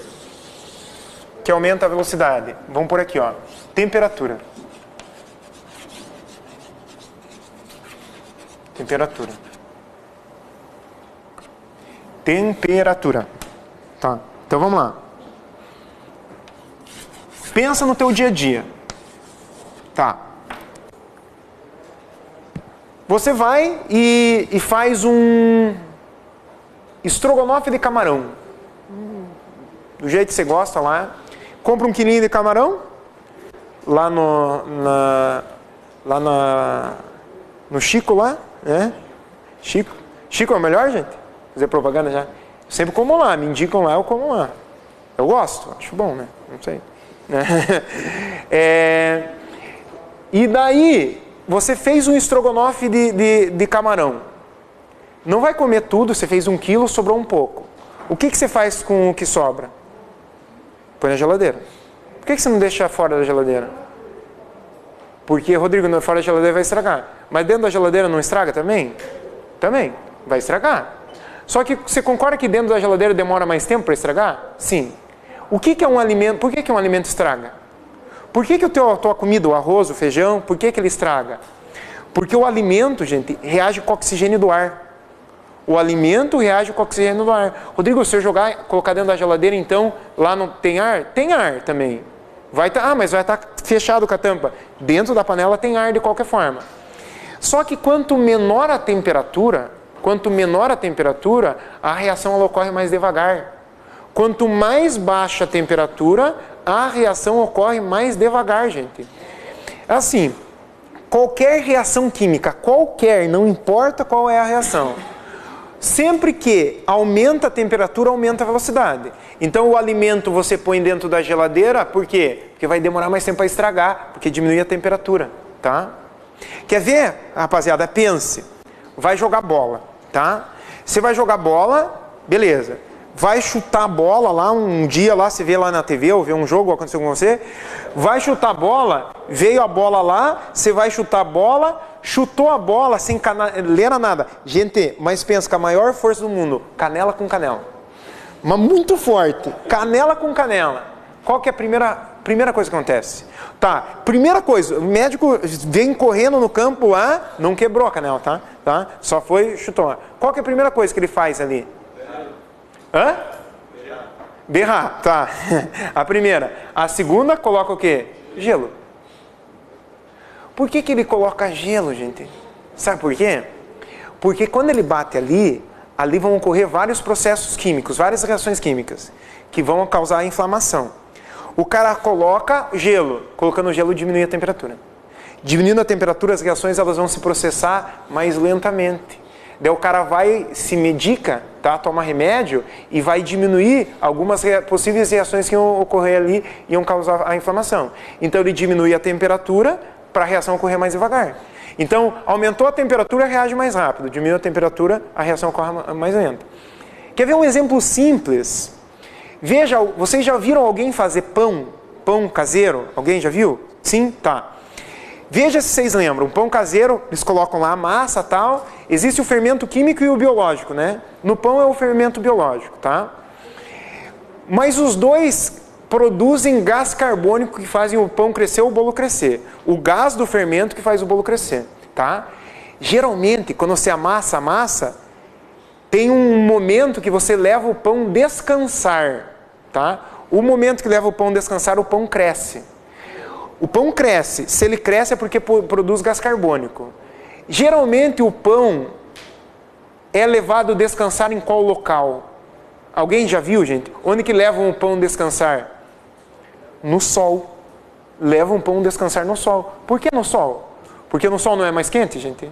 que aumenta a velocidade, vamos por aqui, ó, temperatura. Temperatura. Tá, então vamos lá. Pensa no teu dia a dia. Tá. Você vai e faz um estrogonofe de camarão. Do jeito que você gosta lá. Compra um quilinho de camarão. Lá no Chico lá, né? Chico é o melhor, gente? Fazer propaganda já. Eu sempre como lá, me indicam lá, eu como lá. Eu gosto, acho bom, né? Não sei. E daí, você fez um estrogonofe de camarão. Não vai comer tudo, você fez 1 quilo, sobrou um pouco. O que você faz com o que sobra? Põe na geladeira. Por que você não deixa fora da geladeira? Porque, Rodrigo, fora da geladeira vai estragar. Mas dentro da geladeira não estraga também? Também, vai estragar. Só que você concorda que dentro da geladeira demora mais tempo para estragar? Sim. O que é um alimento? Por que um alimento estraga? Por que a tua comida, o arroz, o feijão, por que ele estraga? Porque o alimento, gente, reage com o oxigênio do ar. O alimento reage com o oxigênio do ar. Rodrigo, se eu colocar dentro da geladeira, então, lá não tem ar? Tem ar também. Mas vai estar fechado com a tampa. Dentro da panela tem ar de qualquer forma. Só que quanto menor a temperatura, a reação ela ocorre mais devagar. Quanto mais baixa a temperatura, a reação ocorre mais devagar, gente. Assim, qualquer reação química, não importa qual é a reação, sempre que aumenta a temperatura, aumenta a velocidade. Então o alimento você põe dentro da geladeira, por quê? Porque vai demorar mais tempo para estragar, porque diminui a temperatura, tá? Quer ver, rapaziada? Pense, vai jogar bola, tá? Você vai jogar bola, beleza. Vai chutar a bola lá, um dia lá, você vê lá na TV, ou vê um jogo, aconteceu com você, vai chutar a bola, veio a bola lá, você vai chutar a bola, chutou a bola sem canela nada. Gente, mas pensa que a maior força do mundo, canela com canela. Mas muito forte, canela com canela. Qual que é a primeira coisa que acontece? Tá, primeira coisa, o médico vem correndo no campo lá, não quebrou a canela, tá? Só foi, chutou. Qual que é a primeira coisa que ele faz ali? Hã? Berrar, tá. A primeira. A segunda, coloca o quê? Gelo. Por que ele coloca gelo, gente? Sabe por quê? Porque quando ele bate ali vão ocorrer vários processos químicos, várias reações químicas, que vão causar inflamação. O cara coloca gelo. Colocando gelo diminui a temperatura. Diminuindo a temperatura, as reações elas vão se processar mais lentamente. Daí o cara vai, se medica, tá? Toma remédio e vai diminuir algumas possíveis reações que iam ocorrer ali e iam causar a inflamação. Então ele diminui a temperatura para a reação ocorrer mais devagar. Então aumentou a temperatura, reage mais rápido. Diminuiu a temperatura, a reação ocorre mais lenta. Quer ver um exemplo simples? Veja, vocês já viram alguém fazer pão caseiro? Alguém já viu? Sim? Tá. Veja se vocês lembram, pão caseiro, eles colocam lá a massa e tal, existe o fermento químico e o biológico, né? No pão é o fermento biológico, tá? Mas os dois produzem gás carbônico que fazem o pão crescer ou o bolo crescer. O gás do fermento que faz o bolo crescer, tá? Geralmente, quando você amassa a massa, tem um momento que você leva o pão descansar, tá? O momento que leva o pão descansar, o pão cresce. O pão cresce. Se ele cresce é porque produz gás carbônico. Geralmente o pão é levado a descansar em qual local? Alguém já viu, gente? Onde que levam o pão descansar? No sol. Levam o pão descansar no sol. Por que no sol? Porque no sol não é mais quente, gente?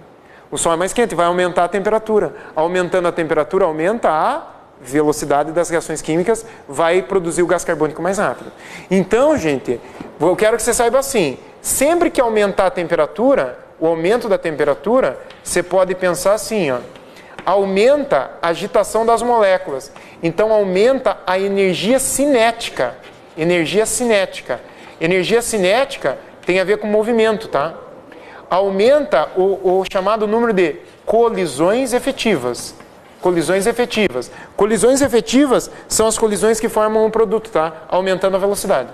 O sol é mais quente, vai aumentar a temperatura. Aumentando a temperatura, aumenta a velocidade das reações químicas, vai produzir o gás carbônico mais rápido. Então, gente, eu quero que você saiba assim, sempre que aumentar a temperatura, o aumento da temperatura, você pode pensar assim, ó, aumenta a agitação das moléculas, então aumenta a energia cinética. Energia cinética. Energia cinética tem a ver com movimento, tá? Aumenta o chamado número de colisões efetivas. Colisões efetivas. Colisões efetivas são as colisões que formam um produto, tá? Aumentando a velocidade.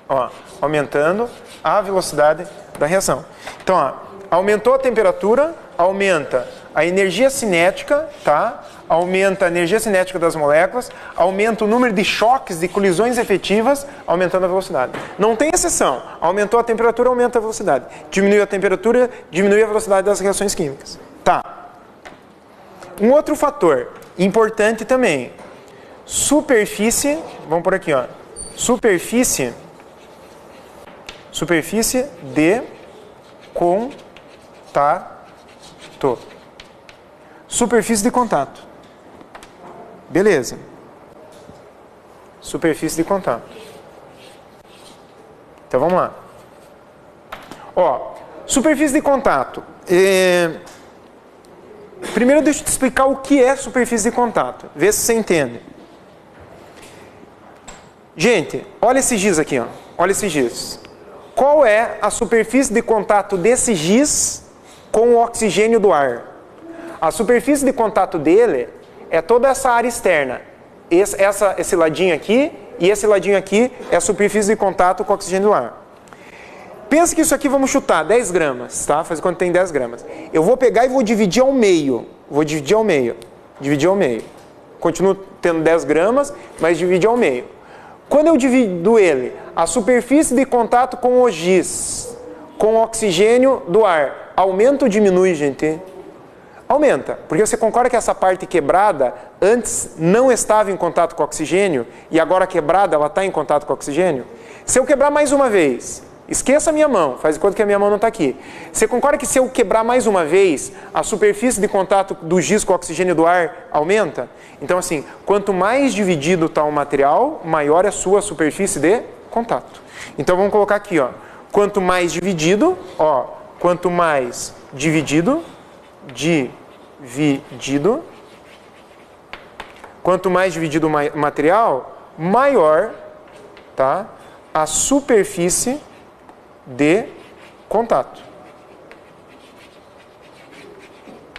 Ó, aumentando a velocidade da reação. Então, ó, aumentou a temperatura, aumenta a energia cinética, tá? Aumenta a energia cinética das moléculas, aumenta o número de choques, de colisões efetivas, aumentando a velocidade. Não tem exceção. Aumentou a temperatura, aumenta a velocidade. Diminuiu a temperatura, diminui a velocidade das reações químicas. Tá. Um outro fator importante também, superfície, vamos por aqui, ó, superfície de contato. Superfície de contato. Beleza. Superfície de contato. Então vamos lá. Ó, superfície de contato. Primeiro deixa eu te explicar o que é superfície de contato. Vê se você entende. Gente, olha esse giz aqui, ó. Olha esse giz. Qual é a superfície de contato desse giz com o oxigênio do ar? A superfície de contato dele é toda essa área externa. Esse ladinho aqui e esse ladinho aqui é a superfície de contato com o oxigênio do ar. Pensa que isso aqui, vamos chutar, 10 gramas, tá? Faz quando tem 10 gramas. Eu vou pegar e vou dividir ao meio. Vou dividir ao meio. Dividir ao meio. Continuo tendo 10 gramas, mas dividir ao meio. Quando eu divido ele, a superfície de contato com o giz, com o oxigênio do ar, aumenta ou diminui, gente? Aumenta, porque você concorda que essa parte quebrada antes não estava em contato com o oxigênio e agora quebrada ela está em contato com o oxigênio? Se eu quebrar mais uma vez, esqueça a minha mão, faz de conta que a minha mão não está aqui. Você concorda que se eu quebrar mais uma vez, a superfície de contato do giz com o oxigênio do ar aumenta? Então assim, quanto mais dividido está o material, maior é a sua superfície de contato. Então vamos colocar aqui, ó, quanto mais dividido, ó, quanto mais dividido, quanto mais dividido o material, maior, tá, a superfície de contato.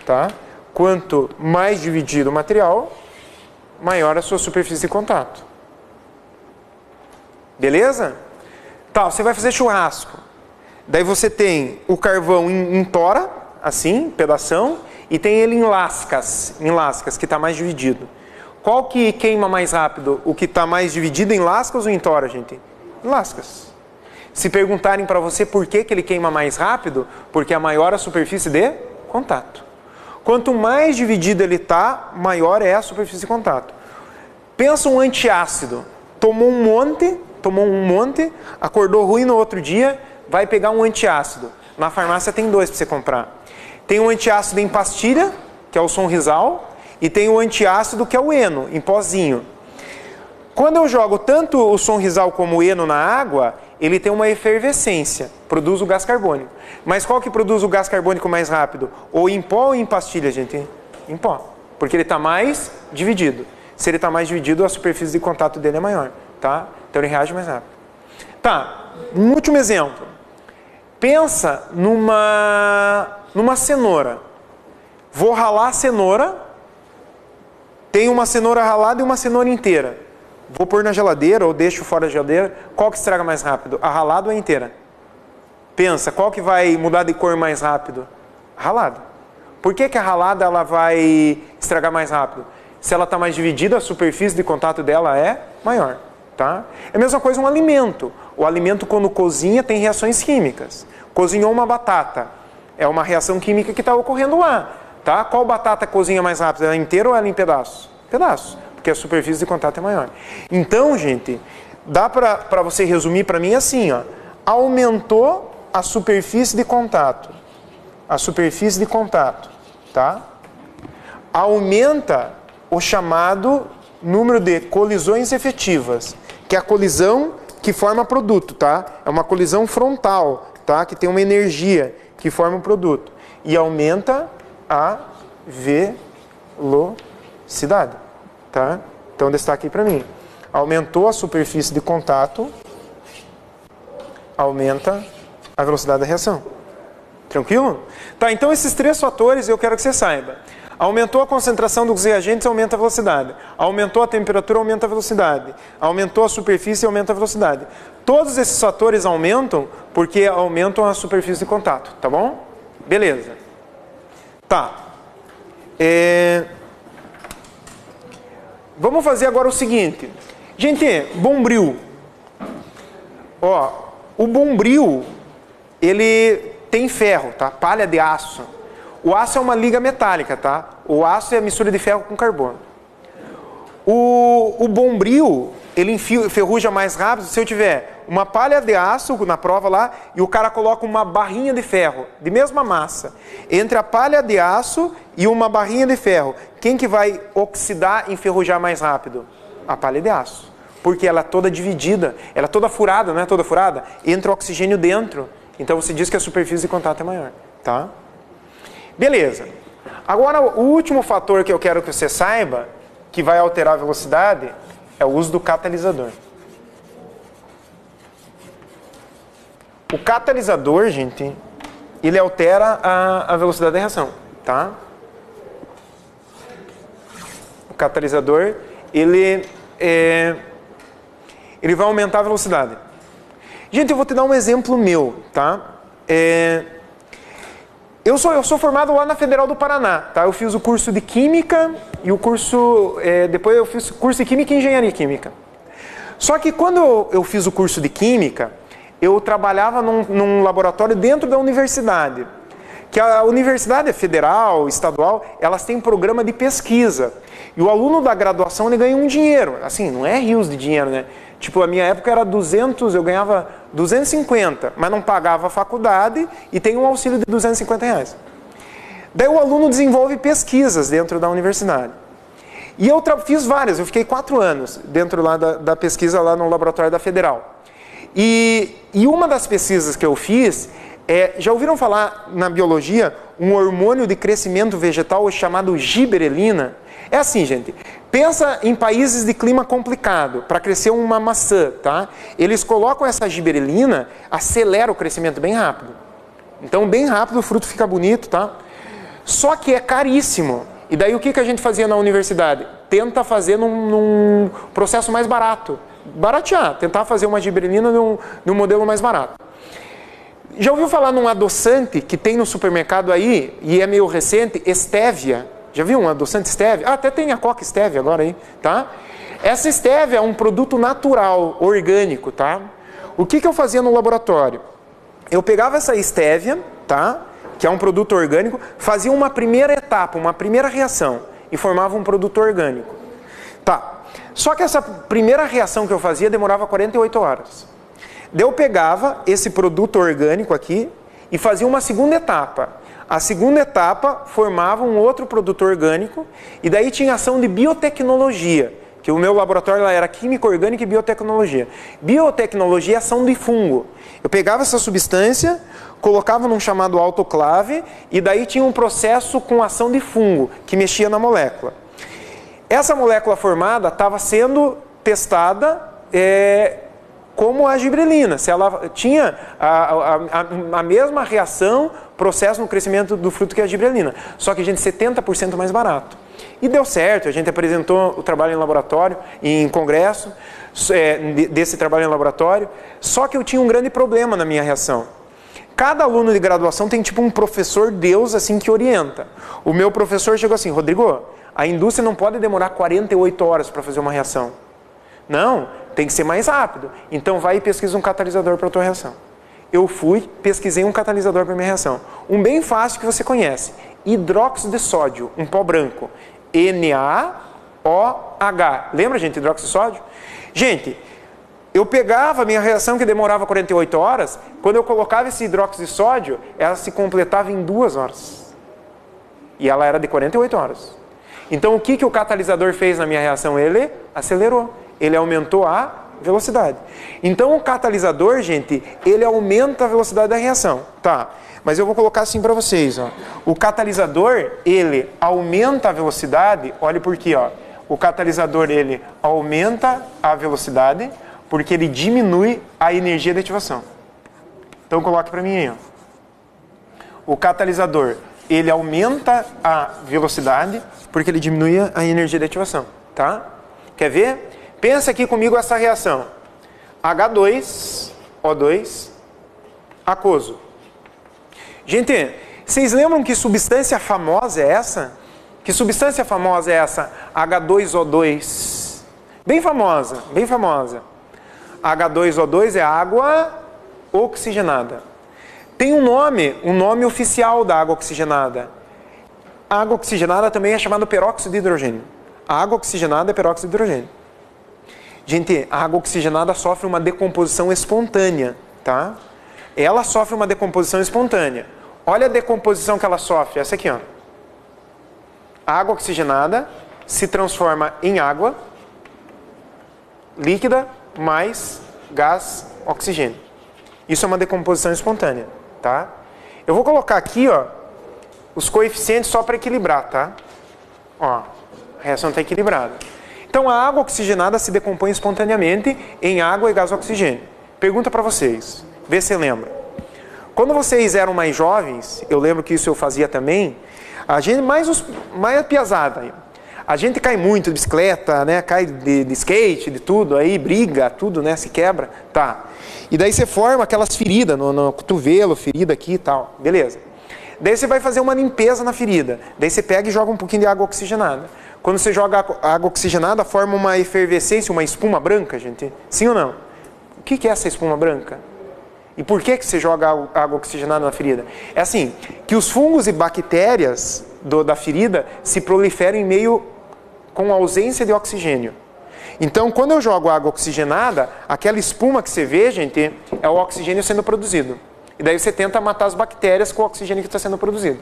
Tá? Quanto mais dividido o material, maior a sua superfície de contato. Beleza? Tá, você vai fazer churrasco. Daí você tem o carvão em tora, assim, pedação, e tem ele em lascas, que está mais dividido. Qual que queima mais rápido? O que está mais dividido em lascas ou em tora, gente? Em lascas. Se perguntarem para você por que ele queima mais rápido, porque é maior a superfície de contato. Quanto mais dividido ele está, maior é a superfície de contato. Pensa um antiácido. Tomou um monte, acordou ruim no outro dia, vai pegar um antiácido. Na farmácia tem 2 para você comprar. Tem um antiácido em pastilha, que é o Sonrisal, e tem o antiácido que é o Eno, em pozinho. Quando eu jogo tanto o Sonrisal como o Eno na água, ele tem uma efervescência, produz o gás carbônico. Mas qual que produz o gás carbônico mais rápido? Ou em pó ou em pastilha, gente? Em pó, porque ele está mais dividido. Se ele está mais dividido, a superfície de contato dele é maior, tá? Então ele reage mais rápido. Tá, um último exemplo. Pensa numa cenoura. Vou ralar a cenoura. Tem uma cenoura ralada e uma cenoura inteira. Vou pôr na geladeira ou deixo fora da geladeira. Qual que estraga mais rápido? A ralada ou a inteira? Pensa, qual que vai mudar de cor mais rápido? A ralada. Por que a ralada ela vai estragar mais rápido? Se ela está mais dividida, a superfície de contato dela é maior. Tá? É a mesma coisa um alimento. O alimento, quando cozinha, tem reações químicas. Cozinhou uma batata. É uma reação química que está ocorrendo lá. Tá? Qual batata cozinha mais rápido? Ela é inteira ou ela é em pedaços? Pedaços. Porque a superfície de contato é maior. Então, gente, dá para você resumir para mim assim, ó. Aumentou a superfície de contato. A superfície de contato. Tá? Aumenta o chamado número de colisões efetivas, que é a colisão que forma produto, tá? É uma colisão frontal, tá? Que tem uma energia que forma o produto. E aumenta a velocidade, tá? Então destaque aí para mim. Aumentou a superfície de contato, aumenta a velocidade da reação. Tranquilo? Tá, então esses 3 fatores eu quero que você saiba. Aumentou a concentração dos reagentes, aumenta a velocidade. Aumentou a temperatura, aumenta a velocidade. Aumentou a superfície, aumenta a velocidade. Todos esses fatores aumentam porque aumentam a superfície de contato, tá bom? Beleza. Tá. Vamos fazer agora o seguinte. Gente, bombril. Ó, o bombril, ele tem ferro, tá? Palha de aço. O aço é uma liga metálica, tá? O aço é a mistura de ferro com carbono. O bombril, ele enferruja mais rápido se eu tiver uma palha de aço na prova lá e o cara coloca uma barrinha de ferro, de mesma massa. Entre a palha de aço e uma barrinha de ferro, quem que vai oxidar e enferrujar mais rápido? A palha de aço. Porque ela é toda dividida, ela é toda furada, não é toda furada? Entra o oxigênio dentro. Então você diz que a superfície de contato é maior, tá? Beleza. Agora, o último fator que eu quero que você saiba, que vai alterar a velocidade, é o uso do catalisador. O catalisador, gente, ele altera a velocidade da reação, tá? catalisador, ele vai aumentar a velocidade. Gente, eu vou te dar um exemplo meu, tá? Eu sou formado lá na Federal do Paraná, tá? Eu fiz o curso de Química e o curso... depois eu fiz o curso de Química e Engenharia Química. Só que quando eu fiz o curso de Química, eu trabalhava num laboratório dentro da universidade. Que a universidade federal, estadual, elas têm um programa de pesquisa. E o aluno da graduação, ele ganha um dinheiro. Assim, não é rios de dinheiro, né? Tipo, a minha época era 200, eu ganhava 250, mas não pagava a faculdade e tem um auxílio de R$250. Daí o aluno desenvolve pesquisas dentro da universidade. E eu fiz várias, eu fiquei 4 anos dentro lá da pesquisa lá no laboratório da Federal. E uma das pesquisas que eu fiz, já ouviram falar na biologia um hormônio de crescimento vegetal chamado giberelina? É assim, gente, pensa em países de clima complicado, para crescer uma maçã, tá? Eles colocam essa giberelina, acelera o crescimento bem rápido. Então, bem rápido o fruto fica bonito, tá? Só que é caríssimo. E daí o que a gente fazia na universidade? Tenta fazer num processo mais barato. Baratear, tentar fazer uma giberelina num modelo mais barato. Já ouviu falar num adoçante que tem no supermercado aí, e é meio recente, Stevia? Já viu um adoçante Stevia? Até tem a Coca Stevia agora aí, tá? Essa Stevia é um produto natural, orgânico, tá? O que eu fazia no laboratório? Eu pegava essa Stevia, tá? Que é um produto orgânico, fazia uma primeira etapa, uma primeira reação, e formava um produto orgânico. Tá. Só que essa primeira reação que eu fazia demorava 48 horas. Daí eu pegava esse produto orgânico aqui e fazia uma segunda etapa. A segunda etapa formava um outro produto orgânico e daí tinha ação de biotecnologia, que o meu laboratório lá era química orgânica e biotecnologia. Biotecnologia é ação de fungo. Eu pegava essa substância, colocava num chamado autoclave e daí tinha um processo com ação de fungo que mexia na molécula. Essa molécula formada estava sendo testada como a giberelina, se ela tinha a mesma reação, processo no crescimento do fruto que a giberelina, só que, gente, 70% mais barato. E deu certo, a gente apresentou o trabalho em laboratório, em congresso, desse trabalho em laboratório, só que eu tinha um grande problema na minha reação. Cada aluno de graduação tem tipo um professor Deus assim que orienta. O meu professor chegou assim: Rodrigo, a indústria não pode demorar 48 horas para fazer uma reação. Não, tem que ser mais rápido. Então vai e pesquisa um catalisador para a tua reação. Eu fui, pesquisei um catalisador para a minha reação. Um bem fácil que você conhece. Hidróxido de sódio, um pó branco. NaOH. Lembra, gente, hidróxido de sódio? Gente, eu pegava a minha reação que demorava 48 horas, quando eu colocava esse hidróxido de sódio, ela se completava em 2 horas. E ela era de 48 horas. Então o que o catalisador fez na minha reação? Ele acelerou. Ele aumentou a velocidade. Então o catalisador, gente, ele aumenta a velocidade da reação. Tá, mas eu vou colocar assim para vocês, ó. O catalisador, ele aumenta a velocidade, olha por quê, ó. O catalisador, ele aumenta a velocidade porque ele diminui a energia de ativação. Então coloque para mim aí, ó. O catalisador, ele aumenta a velocidade porque ele diminui a energia de ativação, tá? Quer ver? Pensa aqui comigo essa reação. H2O2 aquoso. Gente, vocês lembram que substância famosa é essa? Que substância famosa é essa? H2O2. Bem famosa, bem famosa. H2O2 é água oxigenada. Tem um nome oficial da água oxigenada. A água oxigenada também é chamada peróxido de hidrogênio. A água oxigenada é peróxido de hidrogênio. Gente, a água oxigenada sofre uma decomposição espontânea, tá? Ela sofre uma decomposição espontânea. Olha a decomposição que ela sofre, essa aqui, ó. A água oxigenada se transforma em água líquida mais gás oxigênio. Isso é uma decomposição espontânea, tá? Eu vou colocar aqui, ó, os coeficientes só para equilibrar, tá? Ó, a reação está equilibrada. Então a água oxigenada se decompõe espontaneamente em água e gás oxigênio. Pergunta para vocês, vê se você lembra. Quando vocês eram mais jovens, eu lembro que isso eu fazia também, a gente mais piazada, A gente cai muito de bicicleta, né? Cai de skate, de tudo, aí briga, tudo, né? Se quebra, tá. E daí você forma aquelas feridas no cotovelo, ferida aqui e tal, beleza. Daí você vai fazer uma limpeza na ferida. Daí você pega e joga um pouquinho de água oxigenada. Quando você joga água oxigenada, forma uma efervescência, uma espuma branca, gente. Sim ou não? O que é essa espuma branca? E por que você joga água oxigenada na ferida? É assim, que os fungos e bactérias da ferida se proliferam em meio com ausência de oxigênio. Então, quando eu jogo água oxigenada, aquela espuma que você vê, gente, é o oxigênio sendo produzido. E daí você tenta matar as bactérias com o oxigênio que está sendo produzido.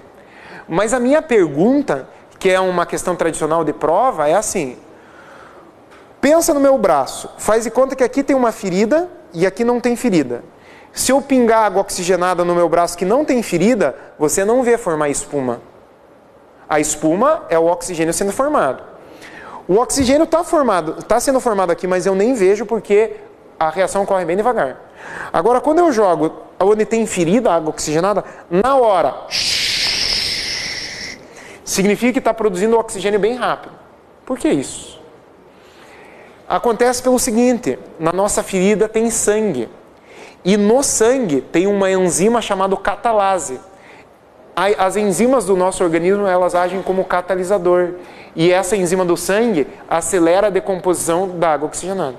Mas a minha pergunta, que é uma questão tradicional de prova, é assim. Pensa no meu braço. Faz de conta que aqui tem uma ferida e aqui não tem ferida. Se eu pingar água oxigenada no meu braço que não tem ferida, você não vê formar espuma. A espuma é o oxigênio sendo formado. O oxigênio está sendo formado aqui, mas eu nem vejo porque a reação ocorre bem devagar. Agora, quando eu jogo onde tem ferida, água oxigenada, na hora, significa que está produzindo oxigênio bem rápido. Por que isso? Acontece pelo seguinte, na nossa ferida tem sangue. E no sangue tem uma enzima chamada catalase. As enzimas do nosso organismo, elas agem como catalisador. E essa enzima do sangue acelera a decomposição da água oxigenada.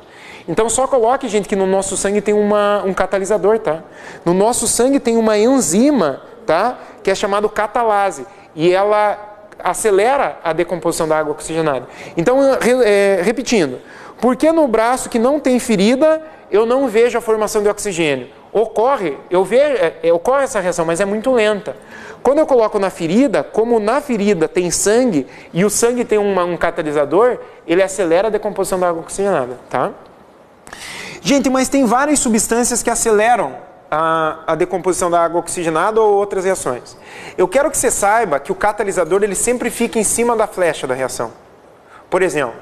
Então só coloque, gente, que no nosso sangue tem um catalisador, tá? No nosso sangue tem uma enzima, tá? Que é chamada catalase. E ela acelera a decomposição da água oxigenada. Então, repetindo. Por que no braço que não tem ferida, eu não vejo a formação de oxigênio? Ocorre essa reação, mas é muito lenta. Quando eu coloco na ferida, como na ferida tem sangue e o sangue tem um catalisador, ele acelera a decomposição da água oxigenada, tá? Gente, mas tem várias substâncias que aceleram a decomposição da água oxigenada ou outras reações. Eu quero que você saiba que o catalisador ele sempre fica em cima da flecha da reação. Por exemplo,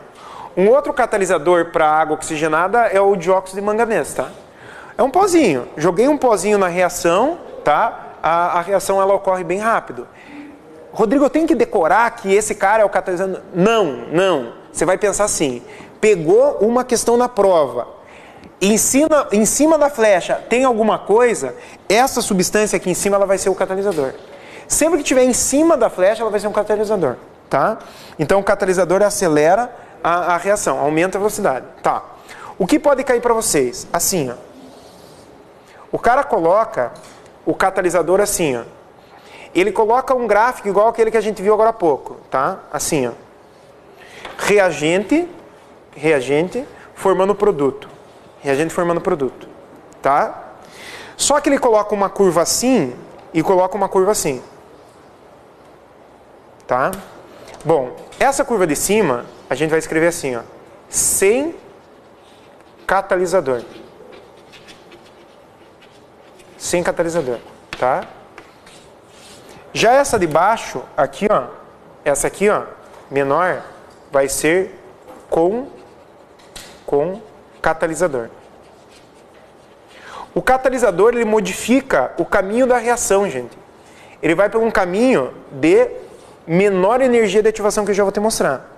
um outro catalisador para água oxigenada é o dióxido de manganês, tá? É um pozinho. Joguei um pozinho na reação, tá? A reação ela ocorre bem rápido. Rodrigo, eu tenho que decorar que esse cara é o catalisador? Não. Você vai pensar assim, pegou uma questão na prova, em cima da flecha tem alguma coisa, essa substância aqui em cima ela vai ser o catalisador. Sempre que tiver em cima da flecha, ela vai ser um catalisador, tá? Então o catalisador acelera a reação, aumenta a velocidade, tá? O que pode cair para vocês? Assim, ó. O cara coloca o catalisador assim, ó. Ele coloca um gráfico igual aquele que a gente viu agora há pouco, tá? Assim, ó. Reagente formando produto. Reagente formando produto, tá? Só que ele coloca uma curva assim e coloca uma curva assim, tá? Bom, essa curva de cima a gente vai escrever assim, ó, sem catalisador. Sem catalisador, tá? Já essa de baixo, aqui, ó, essa aqui, ó, menor, vai ser com catalisador. O catalisador, ele modifica o caminho da reação, gente. Ele vai por um caminho de menor energia de ativação que eu já vou te mostrar.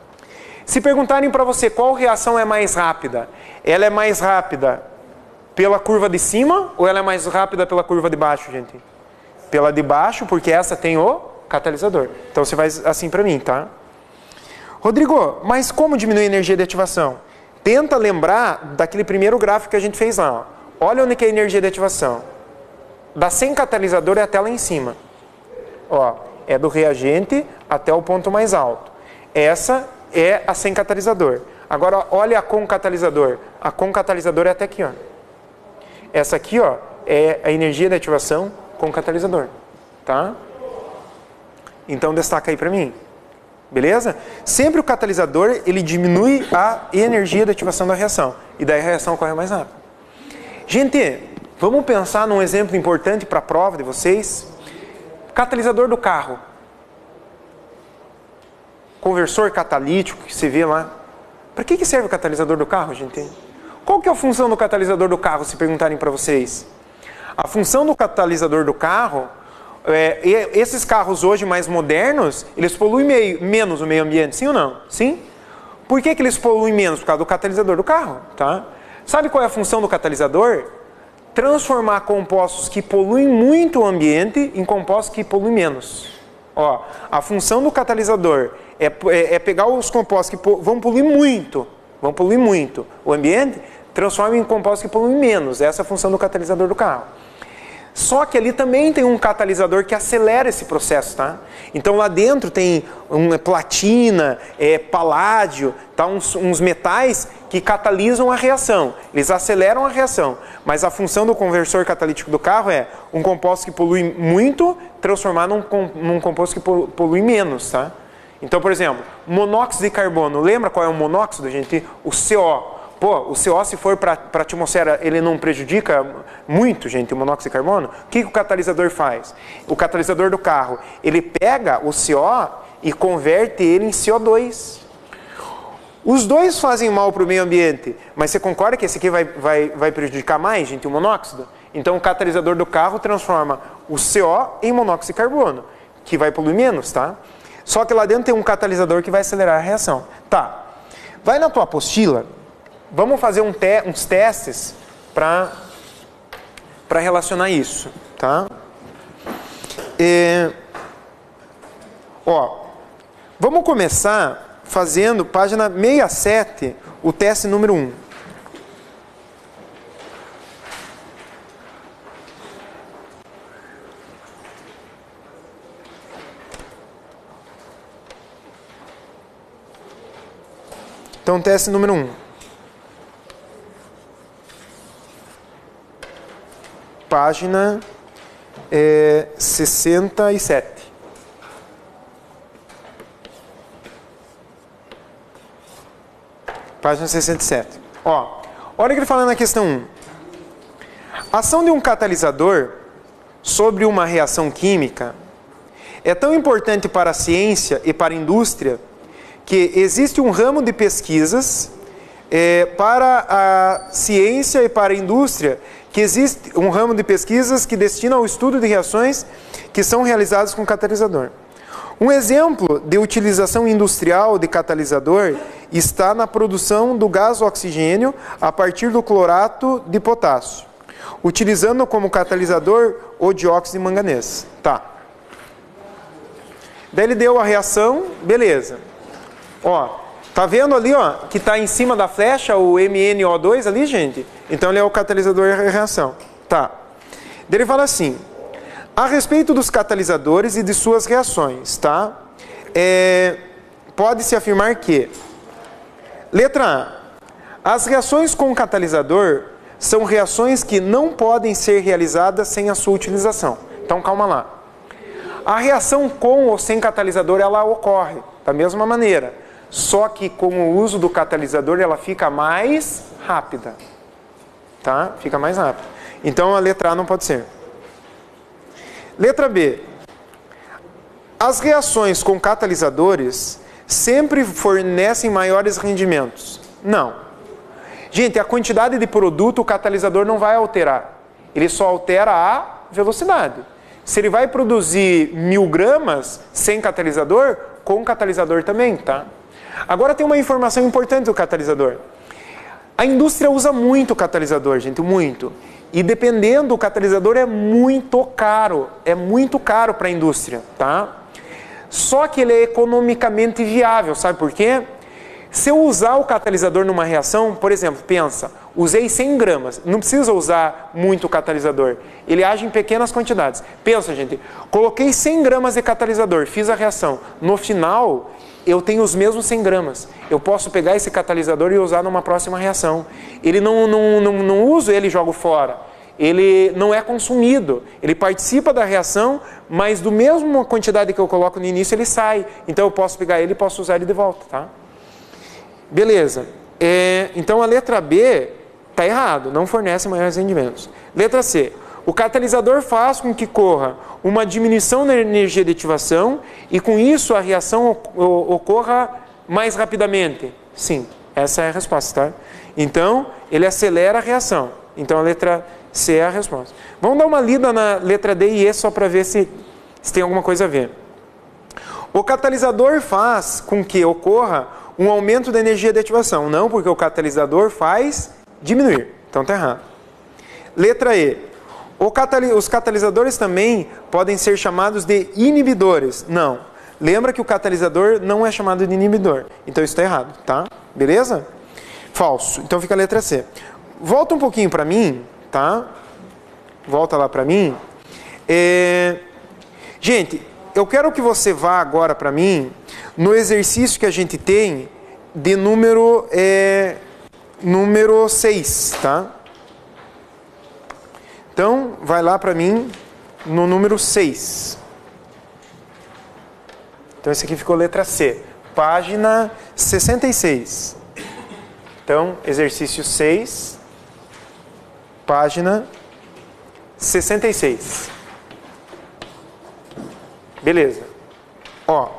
Se perguntarem para você qual reação é mais rápida, ela é mais rápida pela curva de cima ou ela é mais rápida pela curva de baixo, gente? Pela de baixo, porque essa tem o catalisador. Então você faz assim para mim, tá? Rodrigo, mas como diminuir a energia de ativação? Tenta lembrar daquele primeiro gráfico que a gente fez lá. Ó. Olha onde que é a energia de ativação. Da sem catalisador é até lá em cima. Ó, é do reagente até o ponto mais alto. Essa é a sem catalisador. Agora, olha a com catalisador. A com catalisador é até aqui, ó. Essa aqui, ó, é a energia de ativação com catalisador, tá? Então, destaca aí para mim. Beleza? Sempre o catalisador, ele diminui a energia de ativação da reação. E daí a reação ocorre mais rápido. Gente, vamos pensar num exemplo importante para a prova de vocês. Catalisador do carro. Conversor catalítico que você vê lá. Para que serve o catalisador do carro, gente? Qual que é a função do catalisador do carro, se perguntarem para vocês? A função do catalisador do carro Esses carros hoje mais modernos, eles poluem menos o meio ambiente, sim ou não? Sim? Por que eles poluem menos? Por causa do catalisador do carro, tá? Sabe qual é a função do catalisador? Transformar compostos que poluem muito o ambiente em compostos que poluem menos. Ó, a função do catalisador é pegar os compostos que vão poluir muito o ambiente, transforma em compostos que poluem menos. Essa é a função do catalisador do carro. Só que ali também tem um catalisador que acelera esse processo, tá? Então lá dentro tem platina, paládio, tá? uns metais que catalisam a reação. Eles aceleram a reação. Mas a função do conversor catalítico do carro é um composto que polui muito, transformar num composto que polui menos, tá? Então, por exemplo, monóxido de carbono. Lembra qual é o monóxido, gente? O CO. Pô, o CO, se for para a atmosfera, ele não prejudica muito, gente, o monóxido de carbono? O que o catalisador faz? O catalisador do carro, ele pega o CO e converte ele em CO2. Os dois fazem mal para o meio ambiente, mas você concorda que esse aqui vai prejudicar mais, gente, o monóxido? Então, o catalisador do carro transforma o CO em monóxido de carbono, que vai poluir menos, tá? Só que lá dentro tem um catalisador que vai acelerar a reação. Tá, vai na tua apostila. Vamos fazer uns testes para relacionar isso, tá? Vamos começar fazendo, página 67, o teste número 1. Então, teste número 1. Página 67. Página 67. Ó, olha o que ele fala na questão 1. Ação de um catalisador sobre uma reação química é tão importante para a ciência e para a indústria que existe um ramo de pesquisas para a ciência e para a indústria, que existe um ramo de pesquisas que destina ao estudo de reações que são realizadas com catalisador. Um exemplo de utilização industrial de catalisador está na produção do gás oxigênio a partir do clorato de potássio, utilizando como catalisador o dióxido de manganês. Tá. Daí ele deu a reação, beleza. Ó, tá vendo ali, ó, que tá em cima da flecha o MnO2 ali, gente? Então ele é o catalisador da reação. Tá. Daí ele fala assim: a respeito dos catalisadores e de suas reações, tá? Pode-se afirmar que, letra A, as reações com catalisador são reações que não podem ser realizadas sem a sua utilização. Então calma lá. A reação com ou sem catalisador, ela ocorre da mesma maneira, só que com o uso do catalisador ela fica mais rápida. Tá? Fica mais rápida. Então a letra A não pode ser. Letra B. As reações com catalisadores sempre fornecem maiores rendimentos. Não. Gente, a quantidade de produto o catalisador não vai alterar. Ele só altera a velocidade. Se ele vai produzir 1000 gramas sem catalisador, com catalisador também, tá? Agora tem uma informação importante do catalisador. A indústria usa muito catalisador, gente, muito. E dependendo, o catalisador é muito caro para a indústria, tá? Só que ele é economicamente viável, sabe por quê? Se eu usar o catalisador numa reação, por exemplo, pensa, usei 100 gramas, não precisa usar muito catalisador, ele age em pequenas quantidades. Pensa, gente, coloquei 100 gramas de catalisador, fiz a reação, no final eu tenho os mesmos 100 gramas. Eu posso pegar esse catalisador e usar numa próxima reação. Ele não uso ele e jogo fora. Ele não é consumido. Ele participa da reação, mas do mesmo quantidade que eu coloco no início, ele sai. Então eu posso pegar ele e posso usar ele de volta, tá? Beleza. Então a letra B está errado, não fornece maiores rendimentos. Letra C. O catalisador faz com que corra uma diminuição na energia de ativação e com isso a reação ocorra mais rapidamente. Sim, essa é a resposta, tá? Então, ele acelera a reação. Então, a letra C é a resposta. Vamos dar uma lida na letra D e E só para ver se se tem alguma coisa a ver. O catalisador faz com que ocorra um aumento da energia de ativação. Não, porque o catalisador faz diminuir. Então está errado. Letra E. Os catalisadores também podem ser chamados de inibidores. Não. Lembra que o catalisador não é chamado de inibidor. Então isso está errado, tá? Beleza? Falso. Então fica a letra C. Volta um pouquinho para mim, tá? Volta lá para mim. Gente, eu quero que você vá agora para mim no exercício que a gente tem de número 6, tá? Então, vai lá para mim no número 6. Então, esse aqui ficou letra C. Página 66. Então, exercício 6, página 66. Beleza. Ó,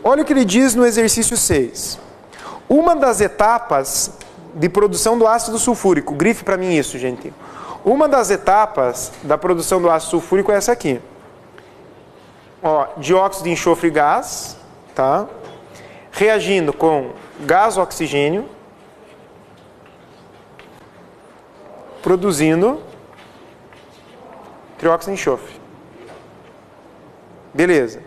olha o que ele diz no exercício 6. Uma das etapas de produção do ácido sulfúrico, grife para mim isso, gente. Uma das etapas da produção do ácido sulfúrico é essa aqui. Ó, dióxido de enxofre e gás, tá? Reagindo com gás oxigênio, produzindo trióxido de enxofre. Beleza.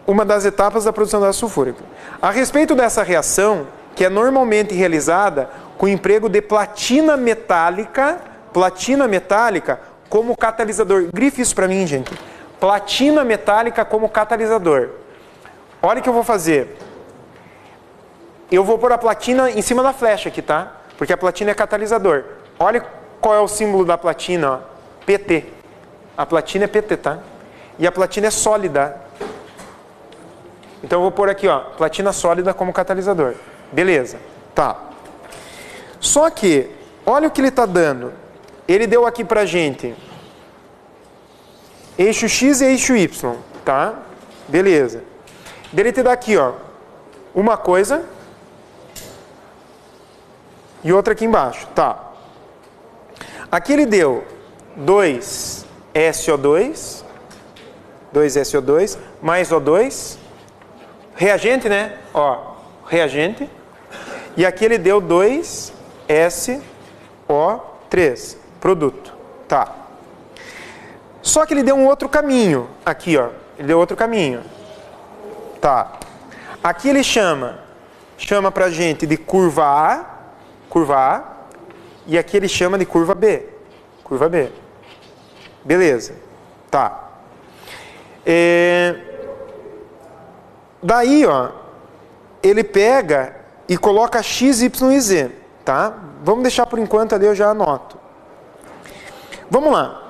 Uma das etapas da produção do ácido sulfúrico. A respeito dessa reação, que é normalmente realizada com o emprego de platina metálica como catalisador. Grife isso para mim, gente. Platina metálica como catalisador. Olha o que eu vou fazer. Eu vou pôr a platina em cima da flecha aqui, tá? Porque a platina é catalisador. Olha qual é o símbolo da platina, ó. PT. A platina é PT, tá? E a platina é sólida. Então eu vou pôr aqui, ó, platina sólida como catalisador. Beleza. Tá. Só que, olha o que ele está dando. Ele deu aqui pra gente eixo X e eixo Y, tá? Beleza. Ele te dá aqui, ó, uma coisa e outra aqui embaixo, tá? Aqui ele deu 2SO2, 2SO2 mais O2, reagente, né? Ó, reagente. E aqui ele deu 2SO3, produto, tá? Só que ele deu um outro caminho, aqui, ó, ele deu outro caminho, tá? Aqui ele chama pra gente de curva A, e aqui ele chama de curva B, beleza, tá? Daí, ó, ele pega e coloca X, Y e Z, tá? Vamos deixar por enquanto ali, eu já anoto. Vamos lá.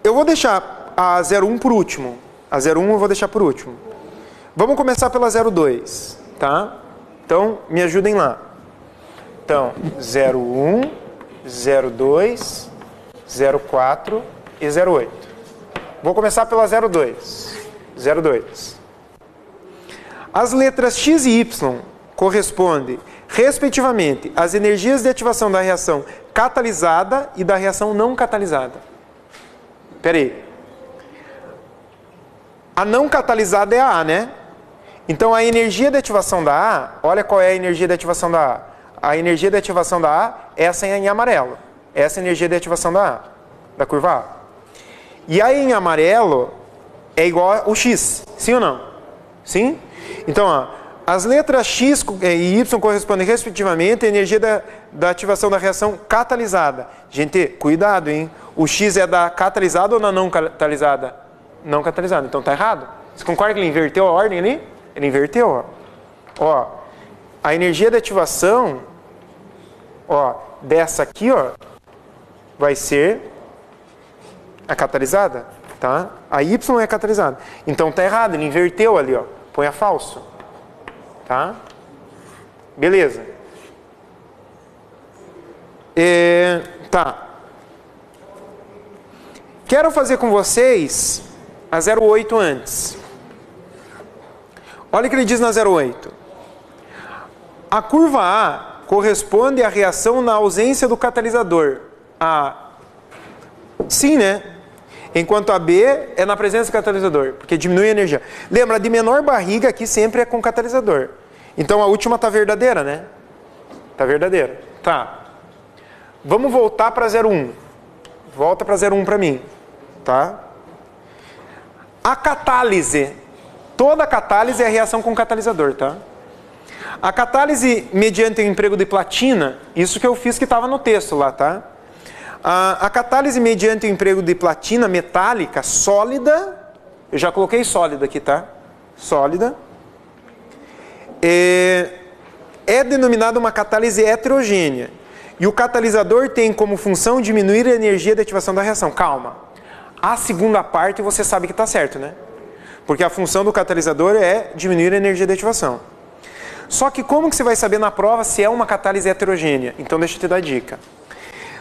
Eu vou deixar a 01 por último. A 01 eu vou deixar por último. Vamos começar pela 02, tá? Então, me ajudem lá. Então, 01, 02, 04 e 08. Vou começar pela 02. 02. As letras X e Y correspondem, respectivamente, às energias de ativação da reação catalisada e da reação não catalisada. Espera aí. A não catalisada é a A, né? Então, a energia de ativação da A, olha qual é a energia de ativação da A. A energia de ativação da A, essa é em amarelo. Essa é a energia de ativação da A, da curva A. E aí em amarelo é igual ao X, sim ou não? Sim? Então, ó, as letras X e Y correspondem respectivamente à energia da ativação da reação catalisada. Gente, cuidado, hein? O X é da catalisada ou da não catalisada? Não catalisada, então tá errado. Você concorda que ele inverteu a ordem ali? Ele inverteu, ó. Ó, a energia de ativação, ó, dessa aqui, ó, vai ser a catalisada, tá? A Y é catalisada. Então tá errado, ele inverteu ali, ó. Põe a falso. Tá? Beleza. Tá. Quero fazer com vocês a 08 antes. Olha o que ele diz na 08. A curva A corresponde à reação na ausência do catalisador. Sim, né? enquanto a B é na presença do catalisador, porque diminui a energia. Lembra, a de menor barriga aqui sempre é com catalisador. Então a última está verdadeira, né? Está verdadeira. Tá. Vamos voltar para 0,1. Volta para 0,1 para mim. Tá? A catálise. Toda catálise é a reação com catalisador, tá? A catálise mediante o emprego de platina, isso que eu fiz que estava no texto lá, tá? A catálise mediante o emprego de platina metálica sólida, eu já coloquei sólida aqui, tá? Sólida. É denominada uma catálise heterogênea. E o catalisador tem como função diminuir a energia de ativação da reação. Calma. A segunda parte você sabe que está certo, né? Porque a função do catalisador é diminuir a energia de ativação. Só que como que você vai saber na prova se é uma catálise heterogênea? Então deixa eu te dar a dica.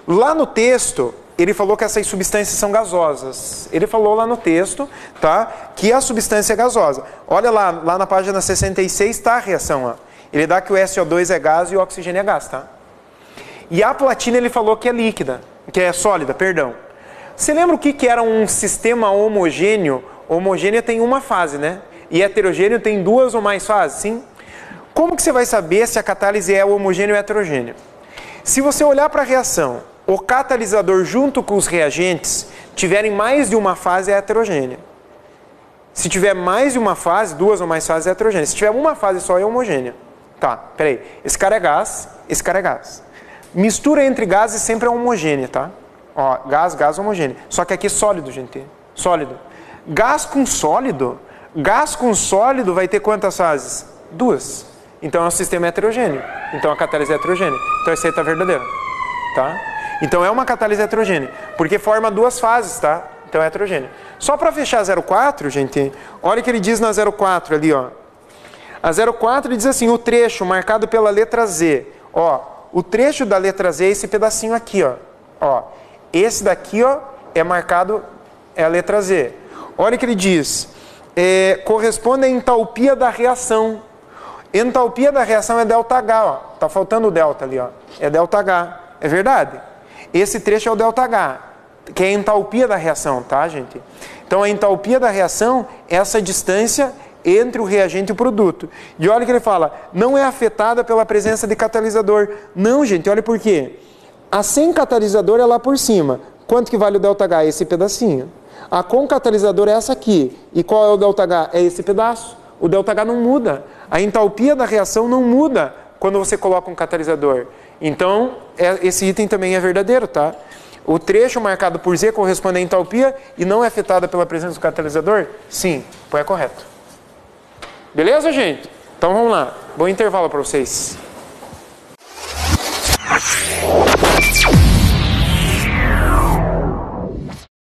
Lá no texto, ele falou que essas substâncias são gasosas. Ele falou lá no texto, tá, que a substância é gasosa. Olha lá na página 66 está a reação. Ó. Ele dá que o SO2 é gás e o oxigênio é gás, tá? E a platina ele falou que é líquida, que é sólida, perdão. Você lembra o que era um sistema homogêneo? Homogêneo tem uma fase, né? E heterogêneo tem duas ou mais fases, sim? Como que você vai saber se a catálise é homogênea ou heterogênea? Se você olhar para a reação, o catalisador junto com os reagentes tiverem mais de uma fase, é heterogênea. Se tiver mais de uma fase, duas ou mais fases, é heterogênea. Se tiver uma fase só, é homogênea. Tá, peraí. Esse cara é gás, esse cara é gás. Mistura entre gases sempre é homogênea, tá? Ó, gás homogêneo. Só que aqui é sólido, gente. Sólido. Gás com sólido vai ter quantas fases? Duas. Então é um sistema heterogêneo. Então a catálise é heterogênea. Então essa aí está verdadeira. Tá? Então é uma catálise heterogênea. Porque forma duas fases, tá? Então é heterogênea. Só para fechar 0,4, gente, olha o que ele diz na 0,4 ali, ó. A 0,4 ele diz assim, o trecho marcado pela letra Z. Ó, o trecho da letra Z é esse pedacinho aqui, ó. Ó, esse daqui, ó, é marcado, é a letra Z. Olha o que ele diz. Corresponde à entalpia da reação. Entalpia da reação é ΔH, ó. Tá faltando o delta ali, ó. É ΔH. É verdade? Esse trecho é o ΔH, que é a entalpia da reação, tá, gente? Então a entalpia da reação é essa distância entre o reagente e o produto. E olha o que ele fala, não é afetada pela presença de catalisador. Não, gente, olha por quê. A sem catalisador é lá por cima. Quanto que vale o ΔH? Esse pedacinho. A com catalisador é essa aqui. E qual é o ΔH? É esse pedaço. O ΔH não muda. A entalpia da reação não muda quando você coloca um catalisador. Então, esse item também é verdadeiro, tá? O trecho marcado por Z corresponde à entalpia e não é afetada pela presença do catalisador? Sim, é correto. Beleza, gente? Então vamos lá. Bom intervalo para vocês.